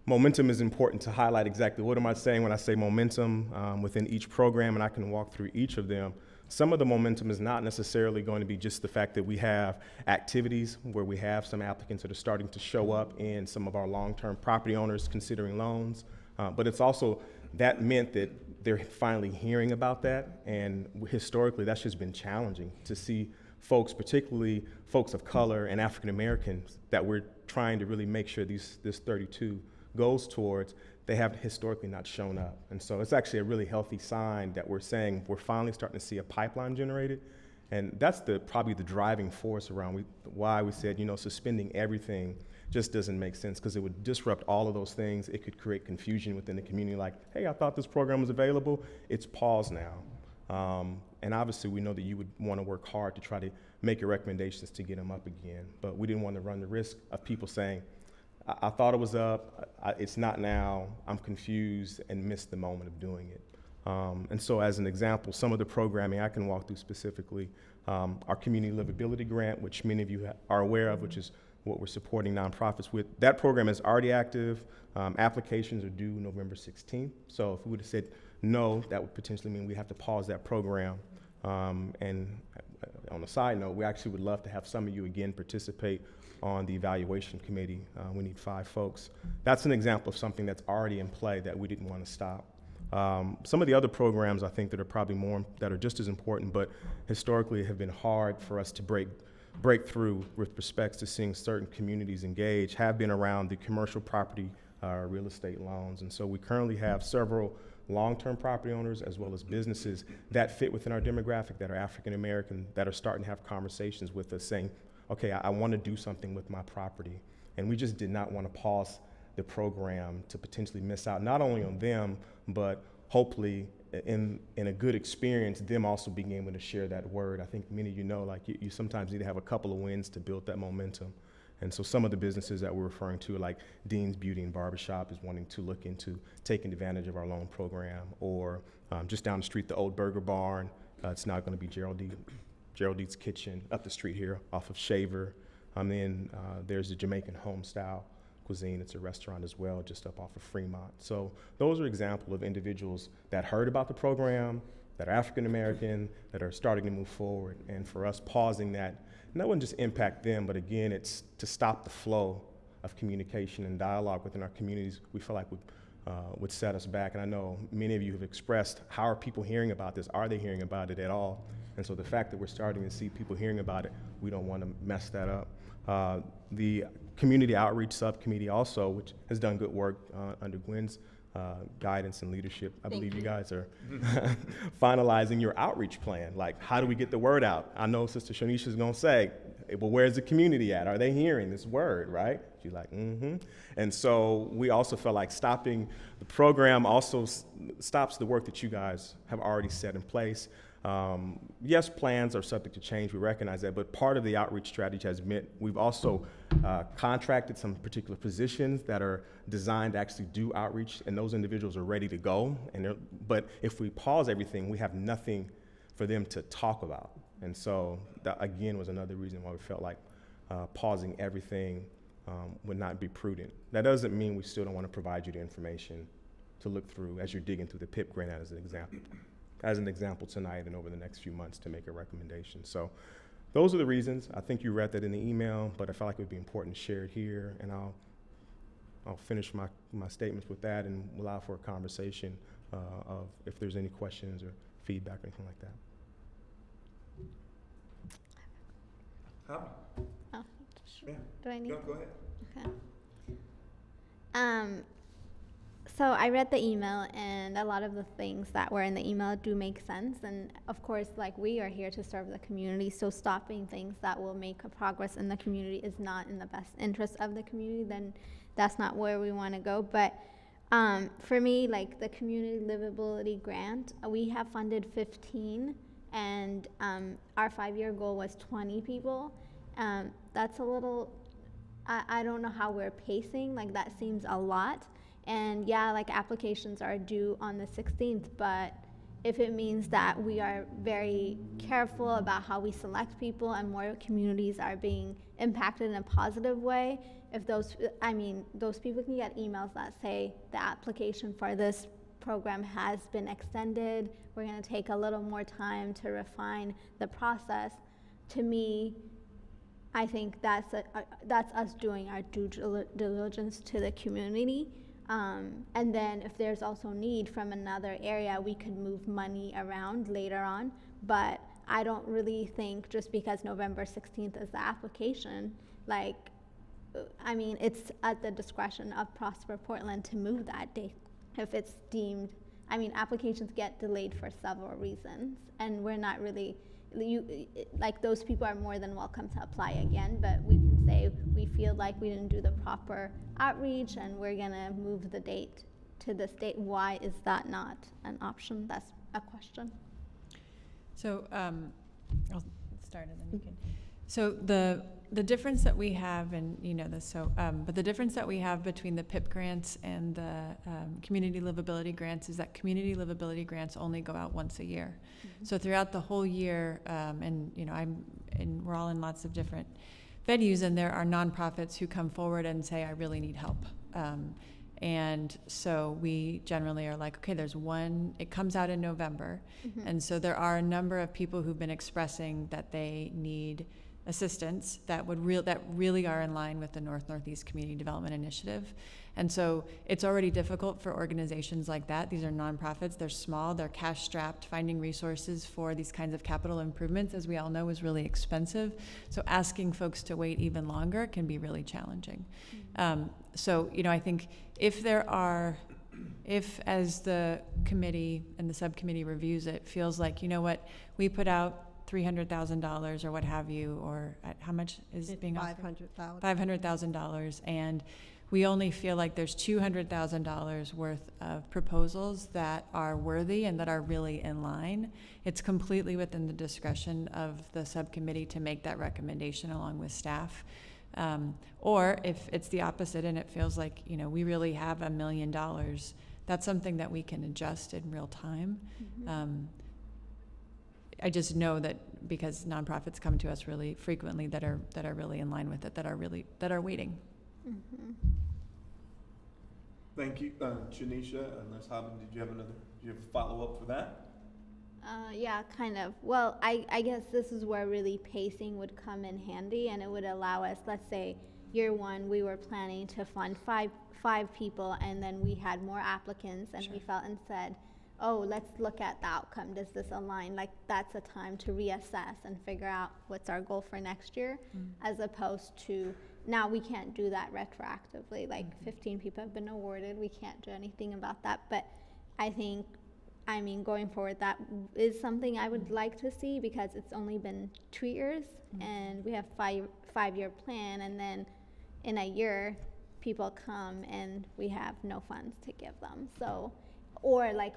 momentum is important to highlight exactly what am I saying when I say momentum within each program, and I can walk through each of them. Some of the momentum is not necessarily going to be just the fact that we have activities where we have some applicants that are starting to show up and some of our long-term property owners considering loans, but it's also that meant that they're finally hearing about that, and historically that's just been challenging to see folks, particularly folks of color and African Americans, that we're trying to really make sure this 32 goes towards, they have historically not shown up. And so it's actually a really healthy sign that we're saying we're finally starting to see a pipeline generated. And that's probably the driving force around why we said, suspending everything just doesn't make sense, because it would disrupt all of those things. It could create confusion within the community, like, hey, I thought this program was available. It's paused now. And obviously we know that you would want to work hard to try to make your recommendations to get them up again. But we didn't want to run the risk of people saying, I thought it was up, it's not now, I'm confused, and missed the moment of doing it. And so as an example, some of the programming I can walk through specifically, our community livability grant, which many of you are aware of, which is what we're supporting nonprofits with. That program is already active. Applications are due November 16th. So if we would have said no, that would potentially mean we have to pause that program. And on a side note, we actually would love to have some of you again participate on the evaluation committee. We need 5 folks. That's an example of something that's already in play that we didn't want to stop. Some of the other programs I think that are probably that are just as important, but historically have been hard for us to break through with respects to seeing certain communities engage, have been around the commercial property real estate loans. And so we currently have several long-term property owners as well as businesses that fit within our demographic that are African American, that are starting to have conversations with us saying, okay, I want to do something with my property. And we just did not want to pause the program to potentially miss out, not only on them, but hopefully in a good experience, them also being able to share that word. I think many of you know, like you sometimes need to have a couple of wins to build that momentum. And so some of the businesses that we're referring to, like Dean's Beauty and Barbershop, is wanting to look into taking advantage of our loan program, or just down the street, the Old Burger Barn. It's now going to be Geraldine's Kitchen up the street here off of Shaver. Then there's the Jamaican Home Style Cuisine. It's a restaurant as well, just up off of Fremont. So those are examples of individuals that heard about the program, that are African American, that are starting to move forward. And for us pausing that, and that wouldn't just impact them, but again, it's to stop the flow of communication and dialogue within our communities, we feel like would set us back. And I know many of you have expressed, how are people hearing about this? Are they hearing about it at all? And so the fact that we're starting to see people hearing about it, we don't want to mess that up. The Community Outreach Subcommittee also, which has done good work under Gwen's guidance and leadership. I believe you guys are finalizing your outreach plan. Like, how do we get the word out? I know Sister Shanisha is going to say, well, where's the community at? Are they hearing this word, right? She's like, mm-hmm. And so we also felt like stopping the program also stops the work that you guys have already set in place. Yes, plans are subject to change, we recognize that, but part of the outreach strategy has meant we've also contracted some particular positions that are designed to actually do outreach, and those individuals are ready to go. But if we pause everything, we have nothing for them to talk about. And so that, again, was another reason why we felt like pausing everything would not be prudent. That doesn't mean we still don't want to provide you the information to look through as you're digging through the PIP grant as an example tonight and over the next few months to make a recommendation. So those are the reasons. I think you read that in the email, but I felt like it would be important to share it here, and I'll finish my statements with that and allow for a conversation of if there's any questions or feedback or anything like that. Oh, Yeah. do I need? Go ahead. Okay. So I read the email, and a lot of the things that were in the email do make sense. And of course, like, we are here to serve the community, so stopping things that will make a progress in the community is not in the best interest of the community, then that's not where we want to go. But for me, like, the community livability grant, we have funded 15, and our 5-year goal was 20 people. That's a little, I don't know how we're pacing, like, that seems a lot. And yeah, like, applications are due on the 16th, but if it means that we are very careful about how we select people and more communities are being impacted in a positive way, if those people can get emails that say the application for this program has been extended, we're going to take a little more time to refine the process. To me, I think that's us doing our due diligence to the community. And then if there's also need from another area, we could move money around later on. But I don't really think just because November 16th is the application, like, I mean, it's at the discretion of Prosper Portland to move that date if it's deemed. I mean, applications get delayed for several reasons, and we're not really, like, those people are more than welcome to apply again, but we can say we feel like we didn't do the proper outreach and we're gonna move the date to this date. Why is that not an option? That's a question. So I'll start and then you can. So the difference that we have, and you know this, so but the difference that we have between the PIP grants and the community livability grants is that community livability grants only go out once a year. Mm-hmm. So throughout the whole year, and you know, we're all in lots of different venues, and there are nonprofits who come forward and say, I really need help. And so we generally are like, okay, there's one, it comes out in November. Mm-hmm. And so there are a number of people who've been expressing that they need assistance that really are in line with the Northeast Community Development Initiative. And so it's already difficult for organizations like that. These are nonprofits, they're small, they're cash strapped. Finding resources for these kinds of capital improvements, as we all know, is really expensive. So asking folks to wait even longer can be really challenging. Mm-hmm. So, you know, I think if as the committee and the subcommittee reviews it, feels like, you know what, we put out $300,000 or what have you, or how much is it being offered? $500,000, and we only feel like there's $200,000 worth of proposals that are worthy and that are really in line. It's completely within the discretion of the subcommittee to make that recommendation along with staff. Or if it's the opposite and it feels like, you know, we really have $1 million, that's something that we can adjust in real time. Mm-hmm. I just know that because nonprofits come to us really frequently that are really in line with it, that are waiting. Mm-hmm. Thank you, Janisha. Unless Haben, did you have a follow-up for that? Yeah, kind of. Well, I guess this is where really pacing would come in handy, and it would allow us, let's say, year one, we were planning to fund five people, and then we had more applicants, and we felt and said, oh, let's look at the outcome. Does this align? Like, that's a time to reassess and figure out what's our goal for next year, as opposed to now we can't do that retroactively. Like, 15 people have been awarded. We can't do anything about that. But I think, I mean, going forward, that is something I would like to see, because it's only been 2 years, and we have five-year plan, and then in a year, people come and we have no funds to give them. So, or like,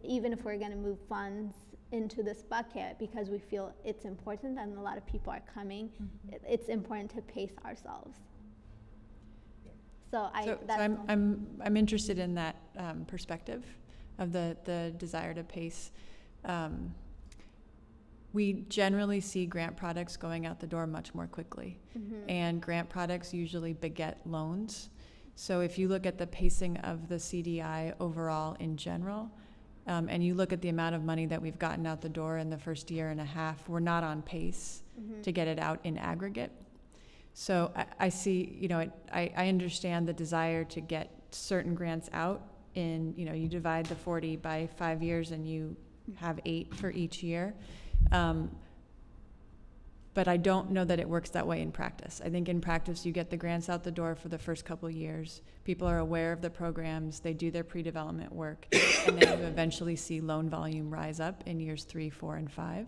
even if we're going to move funds into this bucket because we feel it's important and a lot of people are coming, it's important to pace ourselves. So I'm interested in that perspective of the desire to pace. We generally see grant products going out the door much more quickly, and grant products usually beget loans. So if you look at the pacing of the CDI overall in general, and you look at the amount of money that we've gotten out the door in the first year and a half, we're not on pace to get it out in aggregate. So I see, you know, I understand the desire to get certain grants out in, you know, you divide the 40 by 5 years and you have 8 for each year. But I don't know that it works that way in practice. I think in practice, you get the grants out the door for the first couple of years. People are aware of the programs, they do their pre-development work, and then you eventually see loan volume rise up in years 3, 4, and 5.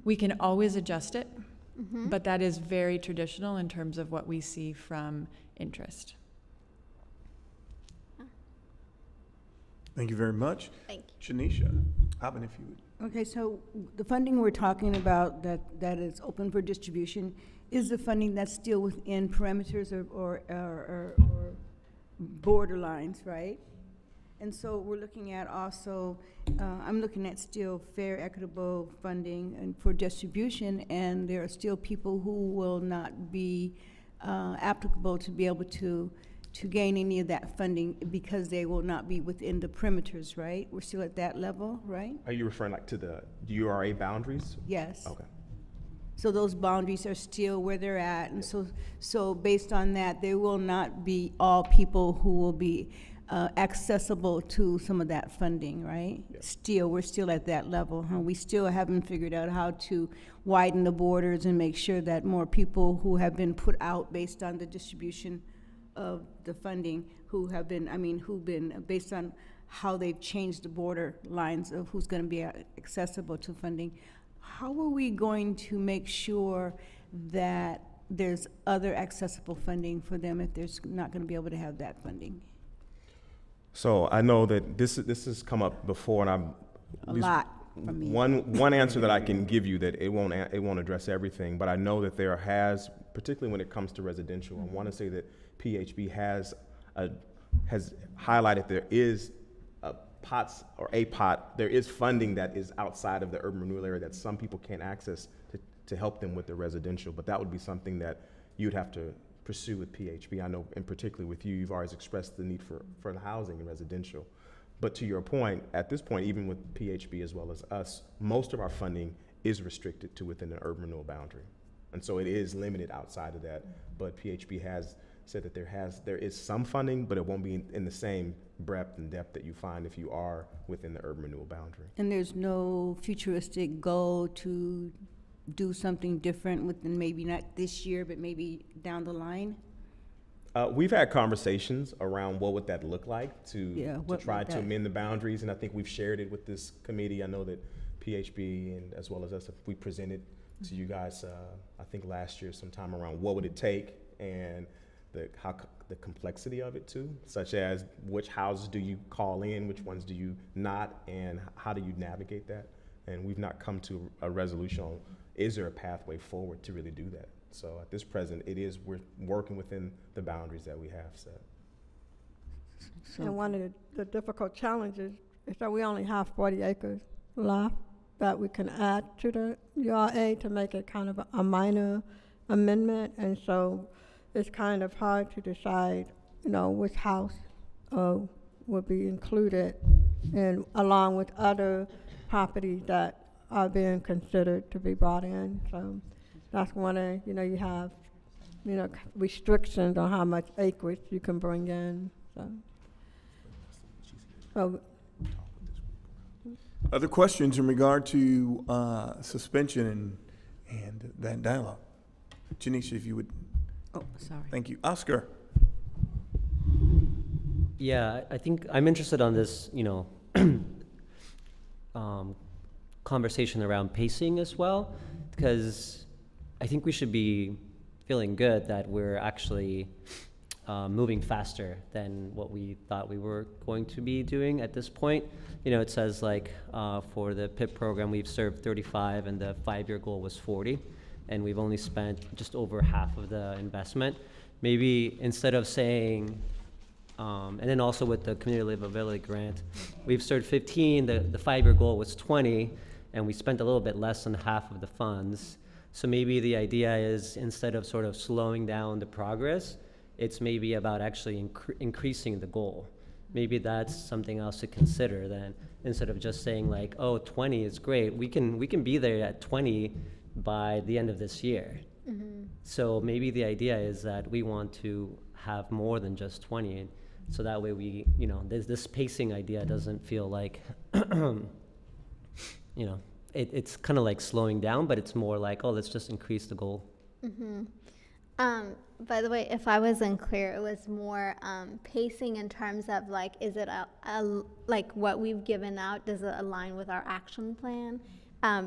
We can always adjust it, but that is very traditional in terms of what we see from interest. Thank you very much. Thank you. Janisha, Abin, if you would. Okay, so the funding we're talking about that is open for distribution, is the funding that's still within parameters or borderlines, right? And so we're looking at also, I'm looking at still fair, equitable funding and for distribution, and there are still people who will not be applicable to be able to gain any of that funding because they will not be within the perimeters, right? We're still at that level, right? Are you referring like to the URA boundaries? Yes. Okay. So those boundaries are still where they're at, and so based on that, there will not be all people who will be accessible to some of that funding, right? Yeah. We're still at that level, huh? We still haven't figured out how to widen the borders and make sure that more people who have been put out based on the distribution of the funding, who've been based on how they've changed the border lines of who's going to be accessible to funding. How are we going to make sure that there's other accessible funding for them if there's not going to be able to have that funding? So I know that this has come up before, and I'm a lot from me. One answer that I can give you that it won't address everything, but I know that there has, particularly when it comes to residential, I want to say that PHB has highlighted there is there is funding that is outside of the urban renewal area that some people can't access to help them with their residential, but that would be something that you'd have to pursue with PHB. I know, in particular with you, you've always expressed the need for the housing and residential. But to your point, at this point, even with PHB as well as us, most of our funding is restricted to within the urban renewal boundary. And so it is limited outside of that, but PHB has said that there is some funding, but it won't be in the same breadth and depth that you find if you are within the urban renewal boundary. And there's no futuristic goal to do something different within maybe not this year, but maybe down the line? We've had conversations around what would that look like to try to amend the boundaries, and I think we've shared it with this committee. I know that PHB and as well as us, we presented to you guys, I think last year sometime around what would it take and the complexity of it too, such as which houses do you call in, which ones do you not, and how do you navigate that? And we've not come to a resolution on is there a pathway forward to really do that. So at this present, we're working within the boundaries that we have set. And one of the difficult challenges is that we only have 40 acres left that we can add to the URA to make it kind of a minor amendment. And so it's kind of hard to decide, which house would be included and along with other properties that are being considered to be brought in. So that's one of, you have, restrictions on how much acreage you can bring in. So Other questions in regard to suspension and that dialogue? Janisha, if you would. Oh, sorry. Thank you. Oscar. Yeah, I think I'm interested on this, conversation around pacing as well, because I think we should be feeling good that we're actually moving faster than what we thought we were going to be doing at this point. It says for the PIP program, we've served 35 and the 5-year goal was 40, and we've only spent just over half of the investment. Maybe instead of saying, and then also with the community livability grant, we've served 15, the 5-year goal was 20, and we spent a little bit less than half of the funds. So maybe the idea is instead of sort of slowing down the progress, it's maybe about actually increasing the goal. Maybe that's something else to consider then, instead of just saying 20 is great. We can be there at 20 by the end of this year. Mm-hmm. So maybe the idea is that we want to have more than just 20. So that way this pacing idea doesn't feel like, it's kind of like slowing down, but it's more like, oh, let's just increase the goal. By the way, if I wasn't clear, it was more pacing in terms of like, is it like what we've given out, does it align with our action plan?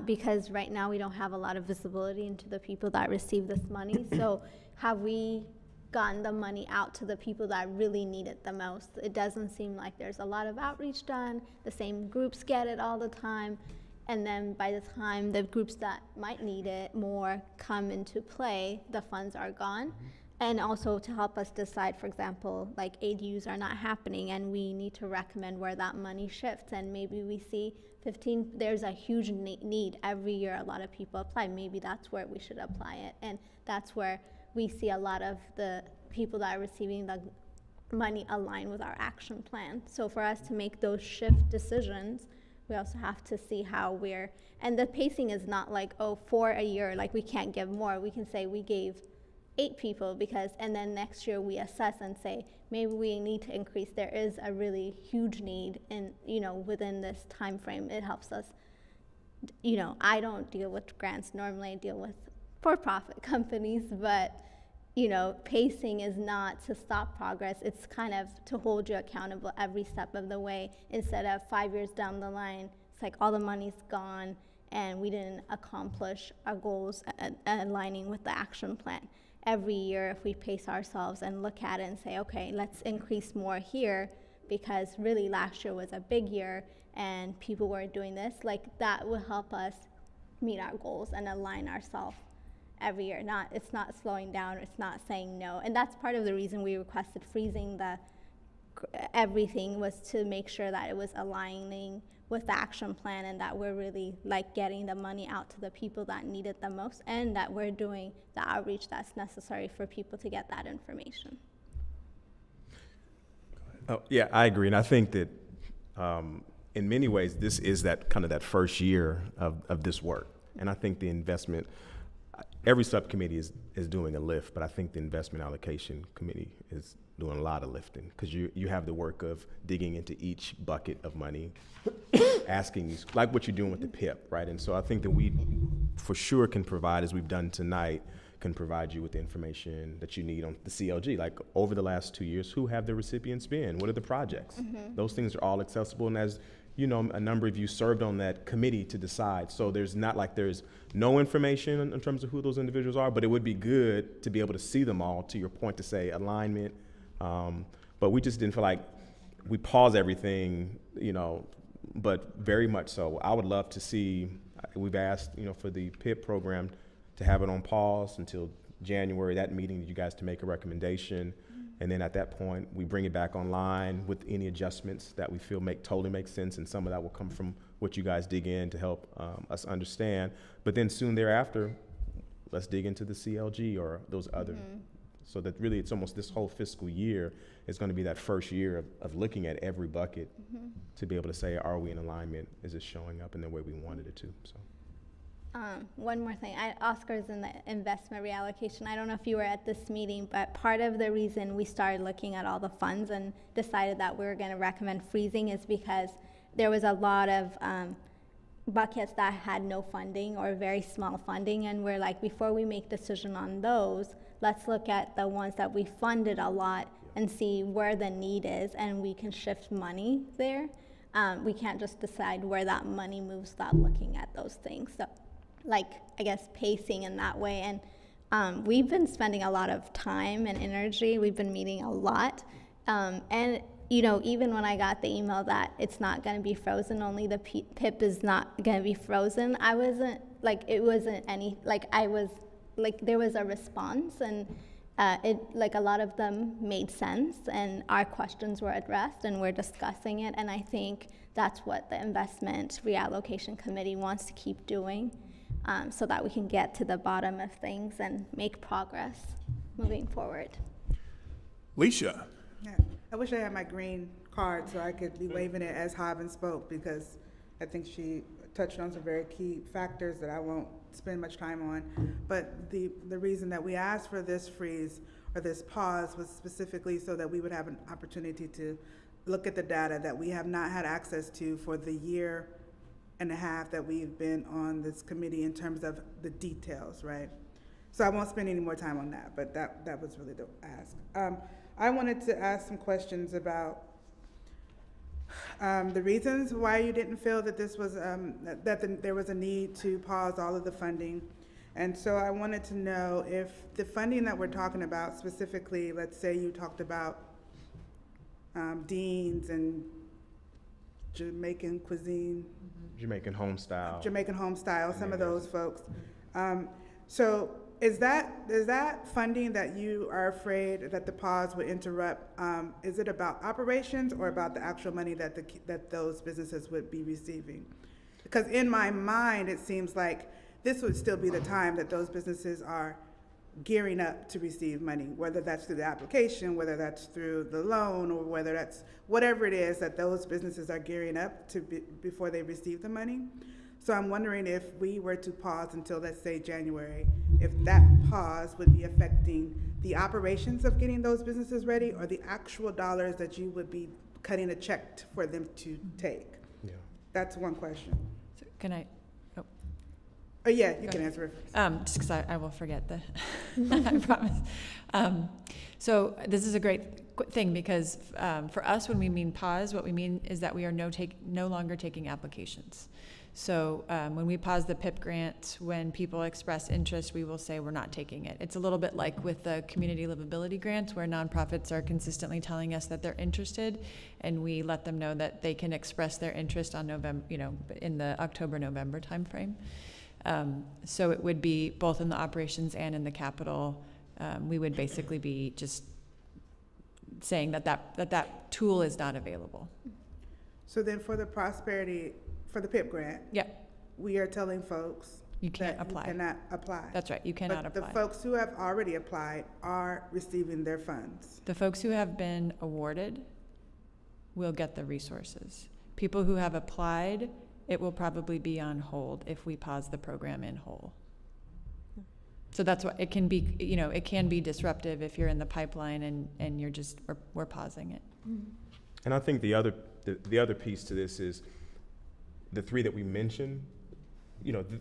Because right now we don't have a lot of visibility into the people that receive this money. So have we gotten the money out to the people that really need it the most? It doesn't seem like there's a lot of outreach done. The same groups get it all the time. And then by the time the groups that might need it more come into play, the funds are gone. And also to help us decide, for example, like ADUs are not happening and we need to recommend where that money shifts. And maybe we see there's a huge need every year. A lot of people apply. Maybe that's where we should apply it. And that's where we see a lot of the people that are receiving the money align with our action plan. So for us to make those shift decisions, we also have to see how and the pacing is not like, oh, for a year, like we can't give more. We can say we gave 8 people and then next year we assess and say, maybe we need to increase. There is a really huge need in, within this time frame. It helps us, I don't deal with grants. Normally I deal with for-profit companies, but pacing is not to stop progress. It's kind of to hold you accountable every step of the way, instead of 5 years down the line, it's like all the money's gone and we didn't accomplish our goals aligning with the action plan. Every year, if we pace ourselves and look at it and say, okay, let's increase more here, because really last year was a big year and people were doing this, like that will help us meet our goals and align ourselves every year. It's not slowing down, it's not saying no. And that's part of the reason we requested freezing everything, was to make sure that it was aligning with the action plan and that we're really like getting the money out to the people that need it the most, and that we're doing the outreach that's necessary for people to get that information. Oh, yeah, I agree. And I think that in many ways, this is that kind of that first year of this work. And I think the investment, every subcommittee is doing a lift, but I think the investment allocation committee is doing a lot of lifting, because you have the work of digging into each bucket of money, asking these, like what you're doing with the PIP, right? And so I think that we for sure can provide, as we've done tonight, can provide you with the information that you need on the CLG. Like over the last 2 years, who have the recipients been? What are the projects? Those things are all accessible. And as you know, a number of you served on that committee to decide. So there's not like there's no information in terms of who those individuals are, but it would be good to be able to see them all, to your point, to say alignment. But we just didn't feel like we pause everything, but very much so. I would love to see, we've asked, for the PIP program to have it on pause until January, that meeting, you guys to make a recommendation. And then at that point, we bring it back online with any adjustments that we feel totally make sense. And some of that will come from what you guys dig in to help us understand. But then soon thereafter, let's dig into the CLG or those other. So that really it's almost this whole fiscal year is going to be that first year of looking at every bucket to be able to say, are we in alignment? Is it showing up in the way we wanted it to? So. One more thing, Oscar's in the investment reallocation. I don't know if you were at this meeting, but part of the reason we started looking at all the funds and decided that we were going to recommend freezing is because there was a lot of buckets that had no funding or very small funding, and we're like, before we make decision on those, let's look at the ones that we funded a lot and see where the need is, and we can shift money there. We can't just decide where that money moves without looking at those things. So, I guess pacing in that way. And we've been spending a lot of time and energy. We've been meeting a lot. And, even when I got the email that it's not going to be frozen, only the PIP is not going to be frozen, I wasn't, it wasn't any, there was a response, and a lot of them made sense, and our questions were addressed, and we're discussing it. And I think that's what the investment reallocation committee wants to keep doing, so that we can get to the bottom of things and make progress moving forward. Leisha. Yeah. I wish I had my green card so I could be waving it as Haben spoke, because I think she touched on some very key factors that I won't spend much time on. But the reason that we asked for this freeze or this pause was specifically so that we would have an opportunity to look at the data that we have not had access to for the year and a half that we've been on this committee in terms of the details, right? So I won't spend any more time on that, but that was really the ask. I wanted to ask some questions about the reasons why you didn't feel that this was, there was a need to pause all of the funding. And so I wanted to know if the funding that we're talking about specifically, let's say you talked about deans and Jamaican cuisine. Jamaican home style. Jamaican home style, some of those folks. So is that funding that you are afraid that the pause would interrupt? Is it about operations or about the actual money that those businesses would be receiving? Because in my mind, it seems like this would still be the time that those businesses are gearing up to receive money, whether that's through the application, whether that's through the loan, or whether that's whatever it is that those businesses are gearing up to before they receive the money. So I'm wondering if we were to pause until, let's say, January, if that pause would be affecting the operations of getting those businesses ready, or the actual dollars that you would be cutting a check for them to take. Yeah. That's one question. So can I? Oh, yeah, you Go can ahead. answer it. Just because I will forget the, I promise. So this is a great thing because for us, when we mean pause, what we mean is that we are no longer taking applications. So when we pause the PIP grant, when people express interest, we will say we're not taking it. It's a little bit like with the community livability grants, where nonprofits are consistently telling us that they're interested, and we let them know that they can express their interest on November, in the October-November timeframe. So it would be both in the operations and in the capital. We would basically be just saying that tool is not available. So then for the PIP grant, Yep. we are telling folks You can't that apply. You cannot apply. That's right. You cannot But apply. the folks who have already applied are receiving their funds. The folks who have been awarded will get the resources. People who have applied, it will probably be on hold if we pause the program in whole. So that's why it can be, it can be disruptive if you're in the pipeline and you're just, we're pausing it. And I think the other piece to this is the three that we mentioned,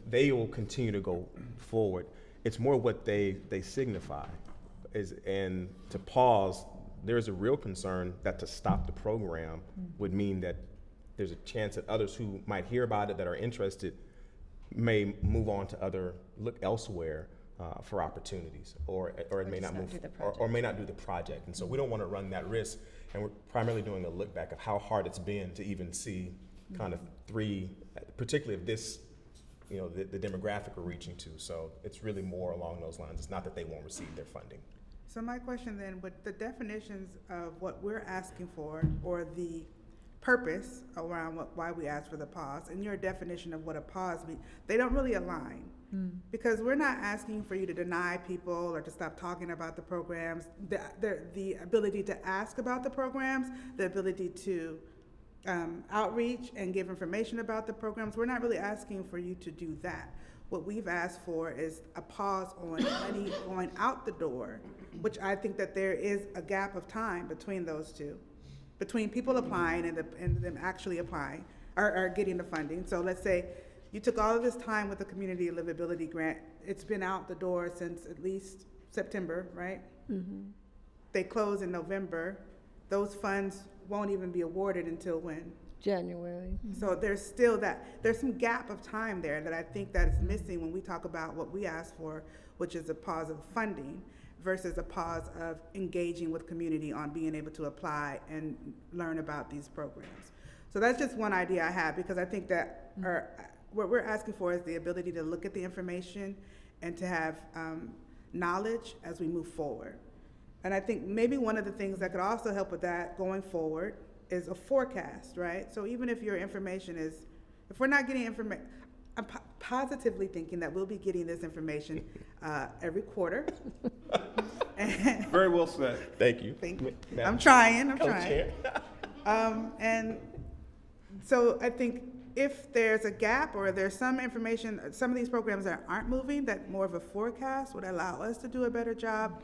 they will continue to go forward. It's more what they signify. And to pause, there's a real concern that to stop the program would mean that there's a chance that others who might hear about it that are interested may move on to look elsewhere for opportunities, or it may not move, or may not do the project. And so we don't want to run that risk. And we're primarily doing a look back of how hard it's been to even see kind of three, particularly of this, the demographic we're reaching to. So it's really more along those lines. It's not that they won't receive their funding. So my question then, with the definitions of what we're asking for, or the purpose around why we ask for the pause, and your definition of what a pause means, they don't really align. Because we're not asking for you to deny people or to stop talking about the programs. The ability to ask about the programs, the ability to outreach and give information about the programs, we're not really asking for you to do that. What we've asked for is a pause on money going out the door, which I think that there is a gap of time between those two, between people applying and them actually applying or getting the funding. So let's say you took all of this time with the community livability grant. It's been out the door since at least September, right? Mm-hmm. They close in November. Those funds won't even be awarded until when? January. So there's still there's some gap of time there that I think that is missing when we talk about what we ask for, which is a pause of funding versus a pause of engaging with community on being able to apply and learn about these programs. So that's just one idea I have, because I think that what we're asking for is the ability to look at the information and to have knowledge as we move forward. And I think maybe one of the things that could also help with that going forward is a forecast, right? So even if your information if we're not getting information, I'm positively thinking that we'll be getting this information every quarter. Very well said. Thank you. Thank you. I'm trying. And so I think if there's a gap or there's some information, some of these programs that aren't moving, that more of a forecast would allow us to do a better job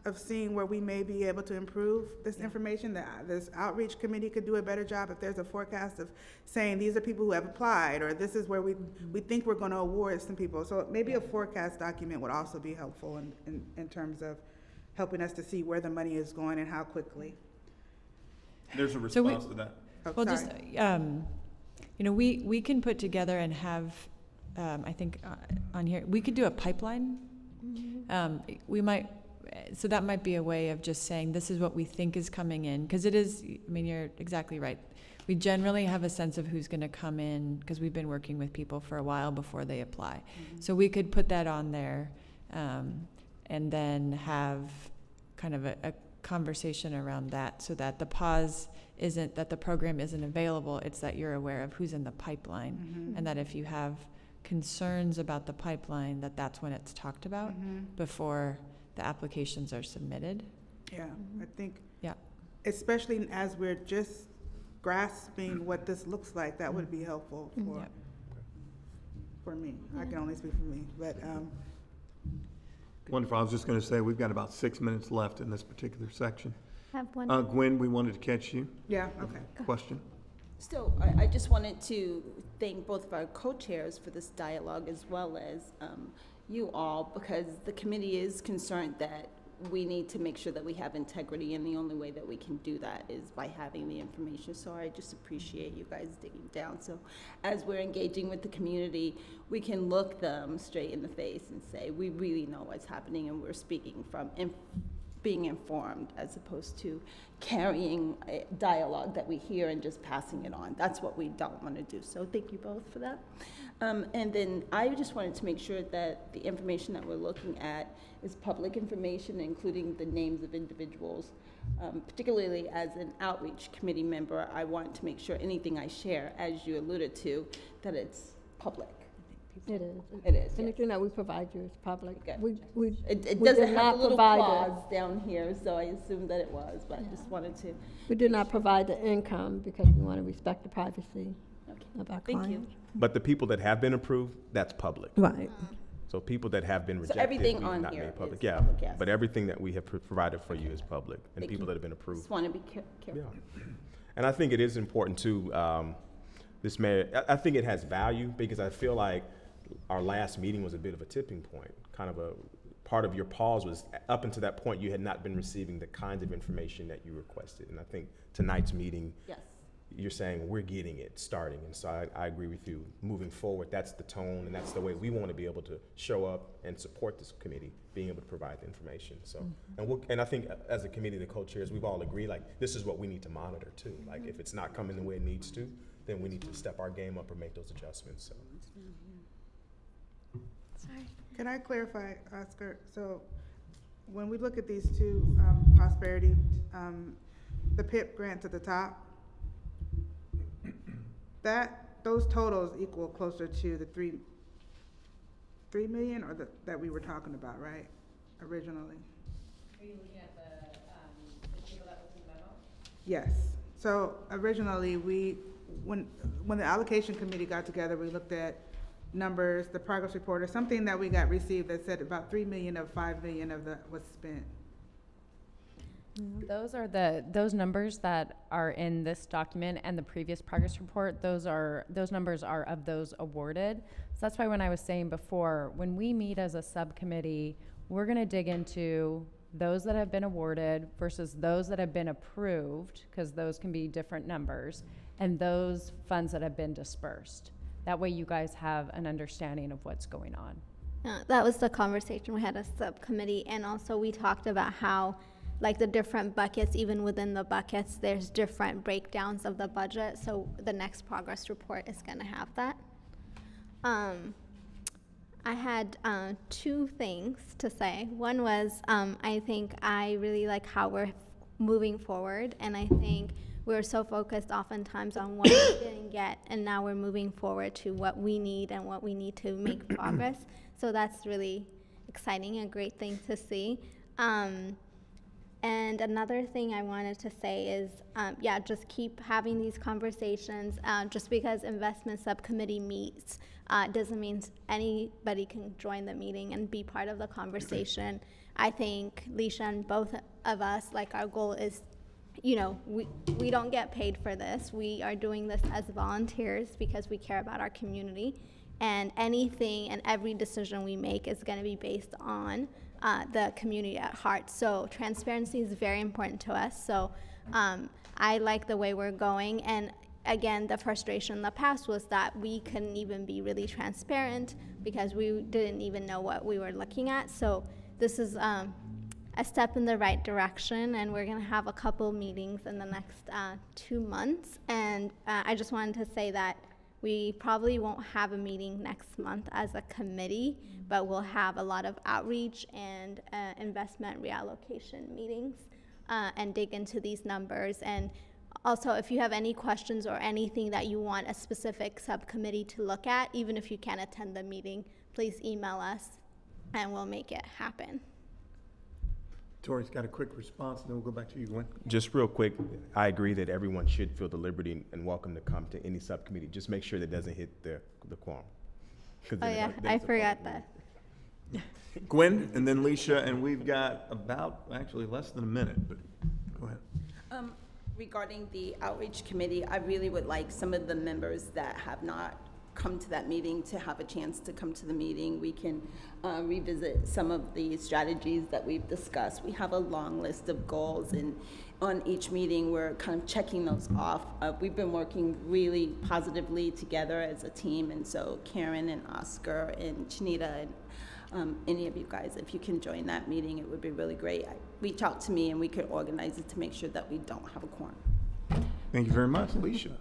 of seeing where we may be able to improve this information, that this outreach committee could do a better job if there's a forecast of saying these are people who have applied, or this is where we think we're gonna award some people. So maybe a forecast document would also be helpful in terms of helping us to see where the money is going and how quickly. There's a So response to that. Oh, Well, sorry. just, you know, we can put together and have, I think, on here, we could do a pipeline. We might, so that might be a way of just saying, this is what we think is coming in, because it is, I mean, you're exactly right. We generally have a sense of who's gonna come in, because we've been working with people for a while before they apply. So we could put that on there, and then have kind of a conversation around that, so that the pause isn't that the program isn't available, it's that you're aware of who's in the pipeline, and that if you have concerns about the pipeline, that's when it's talked about before the applications are submitted. Yeah, I think. Yeah. Especially as we're just grasping what this looks like, that would be helpful Yeah. for me. I can only speak for me, but, Wonderful. I was just going to say, we've got about 6 minutes left in this particular section. I have one. Gwen, we wanted to catch you. yeah, okay. Question? So I just wanted to thank both of our co-chairs for this dialogue, as well as you all, because the committee is concerned that we need to make sure that we have integrity, and the only way that we can do that is by having the information. So I just appreciate you guys digging down. So as we're engaging with the community, we can look them straight in the face and say, we really know what's happening, and we're speaking from being informed, as opposed to carrying a dialogue that we hear and just passing it on. That's what we don't want to do. So thank you both for that. And then I just wanted to make sure that the information that we're looking at is public information, including the names of individuals. Particularly as an outreach committee member, I want to make sure anything I share, as you alluded to, that it's public. It is. It is, yes. Anything that we provide you is public. Okay. It It we doesn't did have not a little provide clause down here, so I assumed that it was, but I just wanted to. We did not provide the income because we want to respect the privacy Okay. of our Thank clients. you. But the people that have been approved, that's public. Right. So people that have been So rejected, everything we've on not here made public. is Yeah, public, yes. but everything that we have provided for you is public, and Thank people you. that have been approved. Just want to be careful. Yeah. And I think it is important too, I think it has value, because I feel like our last meeting was a bit of a tipping point. Kind of a part of your pause was, up until that point, you had not been receiving the kinds of information that you requested. And I think tonight's meeting, Yes. you're saying we're getting it starting. And so I agree with you. Moving forward, that's the tone, and that's the way we want to be able to show up and support this committee, being able to provide the information. So, and I think as a committee, the co-chairs, we've all agreed, like, this is what we need to monitor too. Like, if it's not coming the way it needs to, then we need to step our game up or make those adjustments. So. Sorry. Can I clarify, Oscar? So when we look at these two prosperity, the PIP grants at the top, those totals equal closer to the 3 million, or that we were talking about, right, originally? Are you looking at the table that was in the memo? Yes. So originally, when the allocation committee got together, we looked at numbers, the progress report, or something that we got received that said about 3 million of 5 million of the was spent. Those numbers that are in this document and the previous progress report, those numbers are of those awarded. So that's why when I was saying before, when we meet as a subcommittee, we're gonna dig into those that have been awarded versus those that have been approved, because those can be different numbers, and those funds that have been dispersed. That way you guys have an understanding of what's going on. That was the conversation we had as subcommittee, and also we talked about how, like, the different buckets, even within the buckets, there's different breakdowns of the budget, so the next progress report is gonna have that. I had 2 things to say. One was, I think I really like how we're moving forward, and I think we're so focused oftentimes on what we didn't get, and now we're moving forward to what we need and what we need to make progress. So that's really exciting, a great thing to see. And another thing I wanted to say is, yeah, just keep having these conversations. Just because investment subcommittee meets doesn't mean anybody can join the meeting and be part of the conversation. I think Leisha and both of us, like, our goal is, you know, we don't get paid for this. We are doing this as volunteers because we care about our community. And anything and every decision we make is going to be based on the community at heart. So transparency is very important to us. So I like the way we're going. And again, the frustration in the past was that we couldn't even be really transparent because we didn't even know what we were looking at. So this is a step in the right direction, and we're going to have a couple meetings in the next 2 months. And I just wanted to say that we probably won't have a meeting next month as a committee, but we'll have a lot of outreach and investment reallocation meetings and dig into these numbers. And also, if you have any questions or anything that you want a specific subcommittee to look at, even if you can't attend the meeting, please email us and we'll make it happen. Tori's got a quick response, and then we'll go back to you, Gwen. Just real quick, I agree that everyone should feel the liberty and welcome to come to any subcommittee. Just make sure that it doesn't hit the quorum. Oh yeah, I forgot that. Gwen, and then Leisha, and we've got about, actually less than a minute, but go ahead. Regarding the outreach committee, I really would like some of the members that have not come to that meeting to have a chance to come to the meeting. We can revisit some of the strategies that we've discussed. We have a long list of goals, and on each meeting we're kind of checking those off. We've been working really positively together as a team, and so Karen and Oscar and Chinita and any of you guys, if you can join that meeting, it would be really great. Reach out to me and we could organize it to make sure that we don't have a quorum. Thank you very much, Leisha.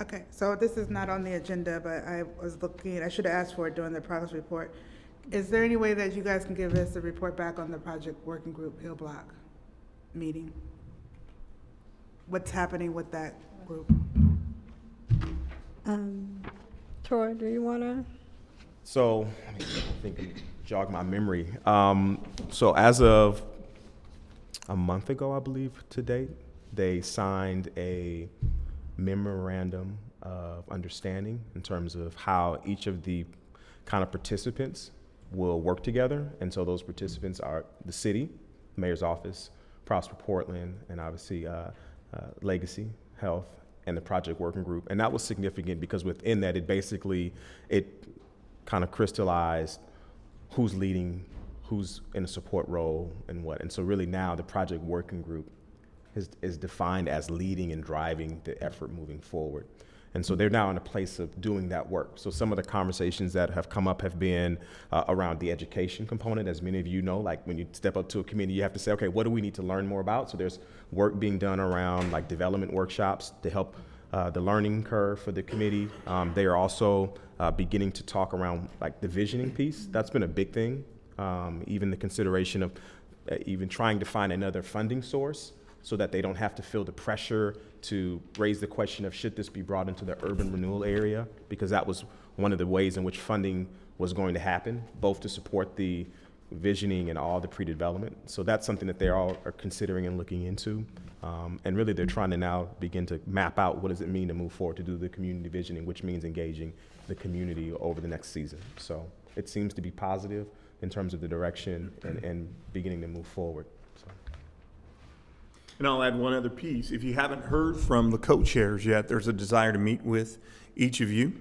Okay, so this is not on the agenda, but I was looking, I should have asked for it during the progress report. Is there any way that you guys can give us a report back on the Project Working Group Hill Block meeting? What's happening with that group? Troy, do you want to? So, I think jog my memory. So as of a month ago, I believe, to date, they signed a memorandum of understanding in terms of how each of the kind of participants will work together. And so those participants are the city, mayor's office, Prosper Portland, and obviously Legacy Health and the Project Working Group. And that was significant because within that, it kind of crystallized who's leading, who's in a support role, and what. And so really now the Project Working Group is defined as leading and driving the effort moving forward. And so they're now in a place of doing that work. So some of the conversations that have come up have been around the education component. As many of you know, like when you step up to a committee, you have to say, okay, what do we need to learn more about? So there's work being done around like development workshops to help the learning curve for the committee. They are also beginning to talk around like the visioning piece. That's been a big thing. Even the consideration of even trying to find another funding source so that they don't have to feel the pressure to raise the question of should this be brought into the urban renewal area, because that was one of the ways in which funding was going to happen, both to support the visioning and all the pre-development. So that's something that they all are considering and looking into. And really they're trying to now begin to map out what does it mean to move forward to do the community visioning, which means engaging the community over the next season. So it seems to be positive in terms of the direction and beginning to move forward. So. And I'll add one other piece. If you haven't heard from the co-chairs yet, there's a desire to meet with each of you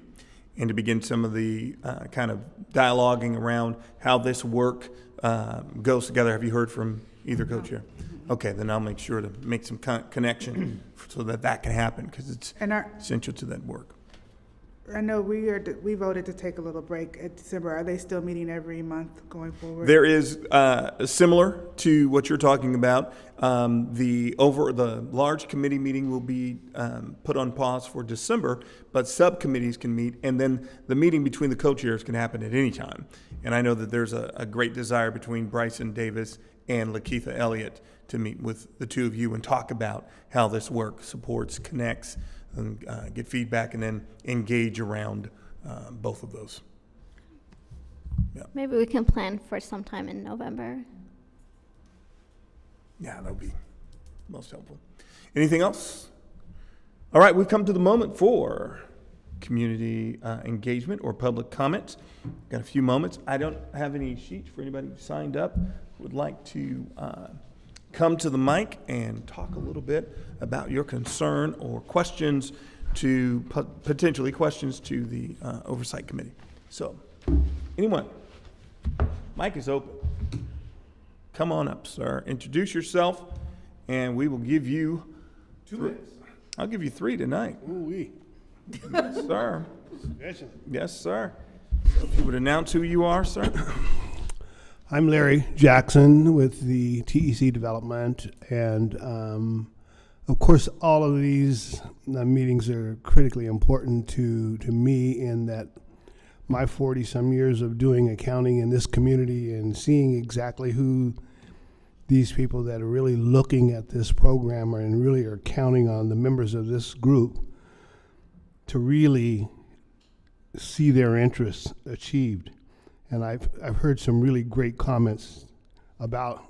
and to begin some of the kind of dialoguing around how this work goes together. Have you heard from either co-chair? Okay, then I'll make sure to make some connection so that can happen, because it's essential to that work. I know we voted to take a little break at December. Are they still meeting every month going forward? There is similar to what you're talking about. The large committee meeting will be put on pause for December, but subcommittees can meet, and then the meeting between the co-chairs can happen at any time. And I know that there's a great desire between Bryson Davis and Lakeitha Elliott to meet with the two of you and talk about how this work supports, connects, and get feedback, and then engage around both of those. Yeah. Maybe we can plan for sometime in November. Yeah, that would be most helpful. Anything else? All right, we've come to the moment for community engagement or public comment. Got a few moments. I don't have any sheets for anybody who signed up. Would like to come to the mic and talk a little bit about your concern or questions to potentially questions to the Oversight Committee. So, anyone? Mic is open. Come on up, sir. Introduce yourself, and we will give you 2 minutes. I'll give you 3 tonight. Ooh-wee. Yes, sir. Suggestion. Yes, sir. So if you would announce who you are, sir. I'm Larry Jackson with the TEC Development, and of course, all of these meetings are critically important to me in that my 40-some years of doing accounting in this community and seeing exactly who these people that are really looking at this program and really are counting on the members of this group to really see their interests achieved. And I've heard some really great comments about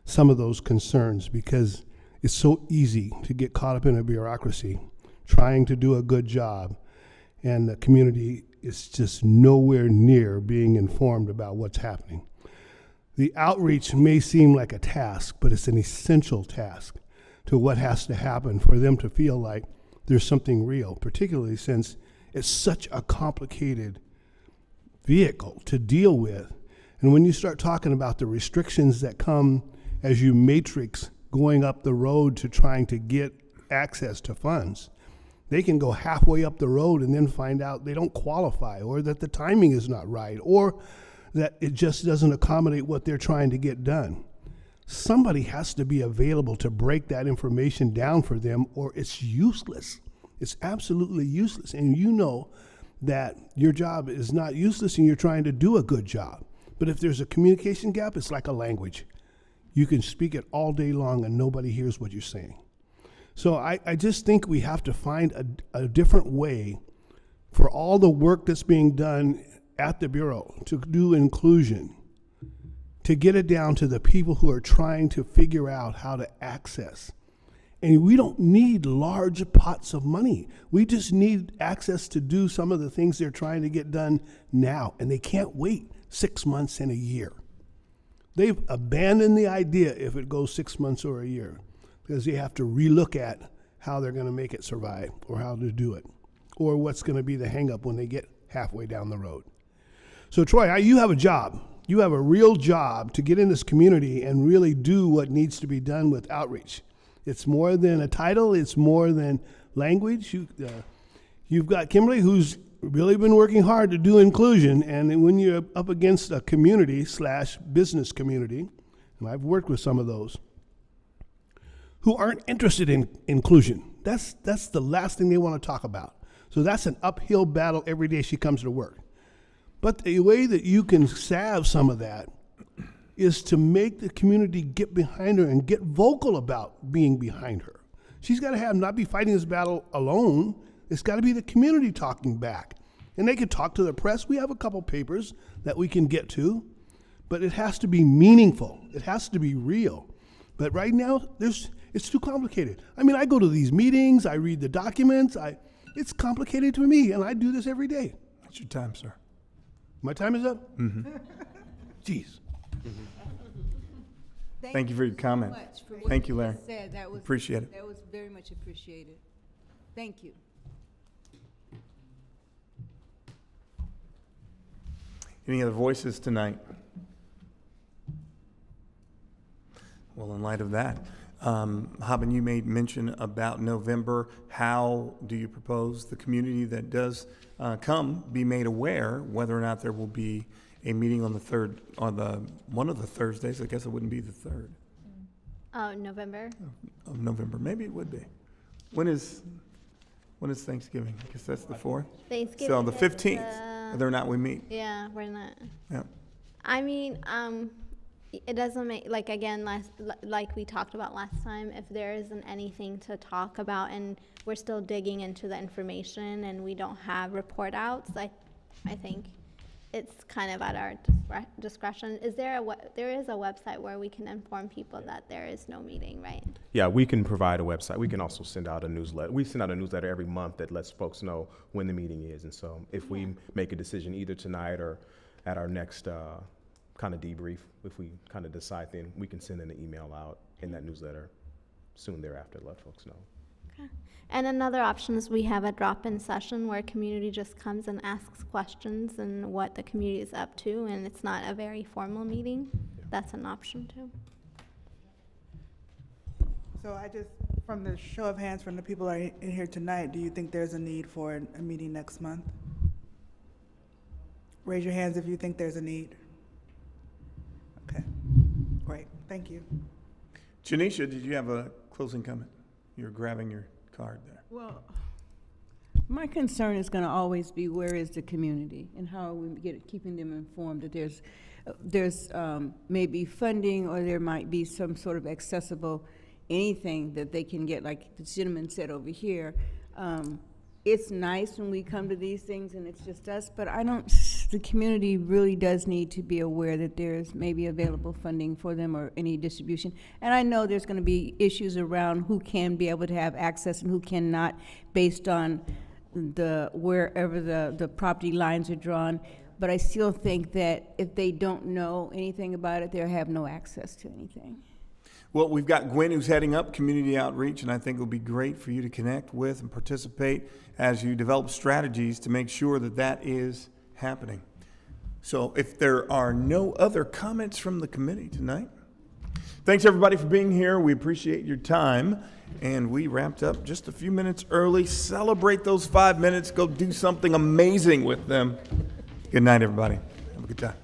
some of those concerns, because it's so easy to get caught up in a bureaucracy trying to do a good job, and the community is just nowhere near being informed about what's happening. The outreach may seem like a task, but it's an essential task to what has to happen for them to feel like there's something real, particularly since it's such a complicated vehicle to deal with. And when you start talking about the restrictions that come as you matrix going up the road to trying to get access to funds, they can go halfway up the road and then find out they don't qualify, or that the timing is not right, or that it just doesn't accommodate what they're trying to get done. Somebody has to be available to break that information down for them, or it's useless. It's absolutely useless. And you know that your job is not useless and you're trying to do a good job. But if there's a communication gap, it's like a language. You can speak it all day long and nobody hears what you're saying. So I just think we have to find a different way for all the work that's being done at the Bureau to do inclusion, to get it down to the people who are trying to figure out how to access. And we don't need large pots of money. We just need access to do some of the things they're trying to get done now. And they can't wait 6 months and a year. They've abandoned the idea if it goes 6 months or a year, because they have to relook at how they're going to make it survive, or how to do it, or what's going to be the hang up when they get halfway down the road. So Troy, you have a job. You have a real job to get in this community and really do what needs to be done with outreach. It's more than a title. It's more than language. You've got Kimberly, who's really been working hard to do inclusion. And when you're up against a community/business community, and I've worked with some of those, who aren't interested in inclusion. That's the last thing they want to talk about. So that's an uphill battle every day she comes to work. But the way that you can salve some of that is to make the community get behind her and get vocal about being behind her. She's got to not be fighting this battle alone. It's got to be the community talking back. And they can talk to the press. We have a couple papers that we can get to, but it has to be meaningful. It has to be real. But right now, it's too complicated. I mean, I go to these meetings, I read the documents, it's complicated to me, and I do this every day. That's your time, sir. My time is up? Mm-hmm. Jeez. Thank you for your comment. Thank you, Larry. Appreciate it. That was very much appreciated. Thank you. Any other voices tonight? Well, in light of that, Haben, you made mention about November. How do you propose the community that does come be made aware whether or not there will be a meeting on the third, on the one of the Thursdays? I guess it wouldn't be the third. November. Of November, maybe it would be. When is Thanksgiving? I guess that's the 4th. Thanksgiving. So the 15th, whether or not we meet. Yeah, we're not. Yeah. I mean, it doesn't make, like, again, like we talked about last time, if there isn't anything to talk about and we're still digging into the information and we don't have report outs, I think it's kind of at our discretion. Is there there is a website where we can inform people that there is no meeting, right? Yeah, we can provide a website. We can also send out a newsletter. We send out a newsletter every month that lets folks know when the meeting is. And so if we make a decision either tonight or at our next kind of debrief, if we kind of decide, then we can send an email out in that newsletter soon thereafter to let folks know. Okay. And another option is we have a drop-in session where community just comes and asks questions and what the community is up to, and it's not a very formal meeting. Yeah. That's an option too. So from the show of hands from the people who are in here tonight, do you think there's a need for a meeting next month? Raise your hands if you think there's a need. Okay, great, thank you. Janisha, did you have a closing comment? You're grabbing your card there. Well, my concern is going to always be where is the community and how are we keeping them informed that there's maybe funding or there might be some sort of accessible anything that they can get, like the gentleman said over here. It's nice when we come to these things and it's just us, but the community really does need to be aware that there's maybe available funding for them or any distribution. And I know there's going to be issues around who can be able to have access and who cannot based on wherever the property lines are drawn. But I still think that if they don't know anything about it, they'll have no access to anything. Well, we've got Gwen who's heading up community outreach, and I think it'll be great for you to connect with and participate as you develop strategies to make sure that that is happening. So if there are no other comments from the committee tonight, thanks everybody for being here. We appreciate your time, and we wrapped up just a few minutes early. Celebrate those 5 minutes. Go do something amazing with them. Good night, everybody. Have a good time.